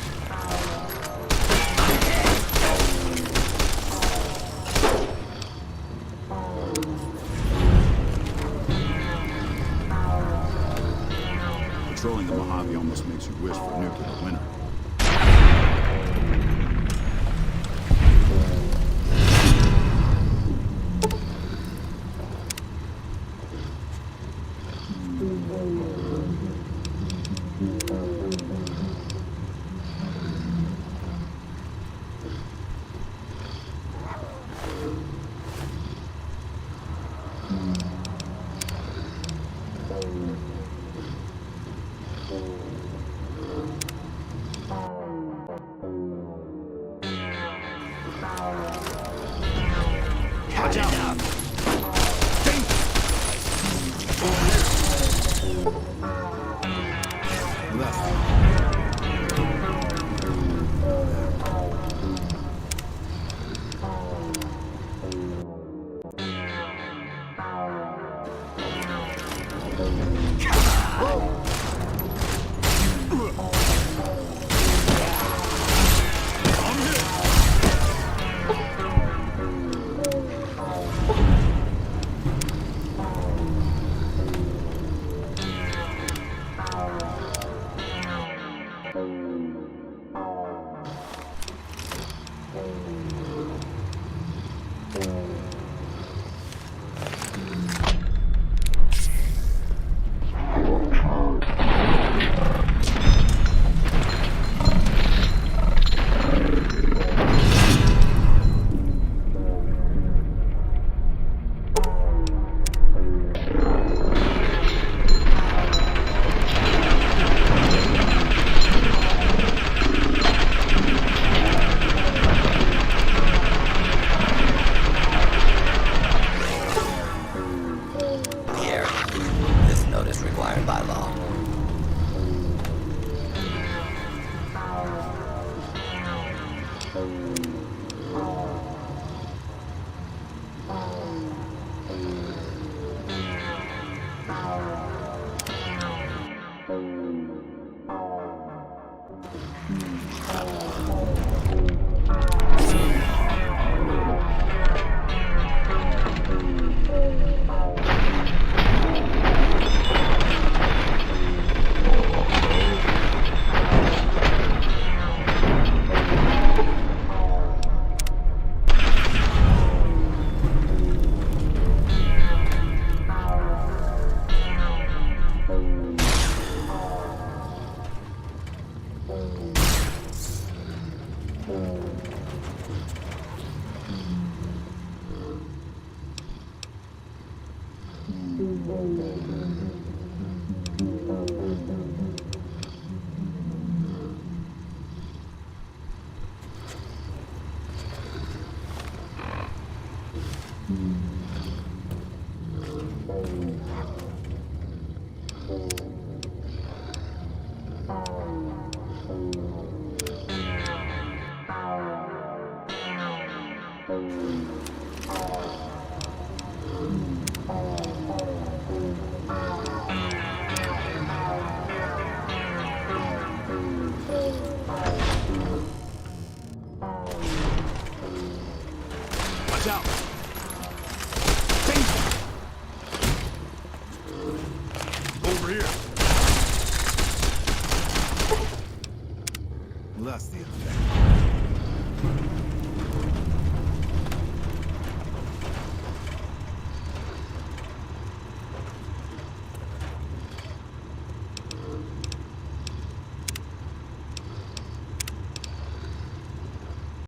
[SPEAKER 16] Patrolling the Mojave almost makes you wish for nuclear winter.
[SPEAKER 17] Watch out!
[SPEAKER 6] Watch out!
[SPEAKER 10] Over here.
[SPEAKER 16] That's the effect.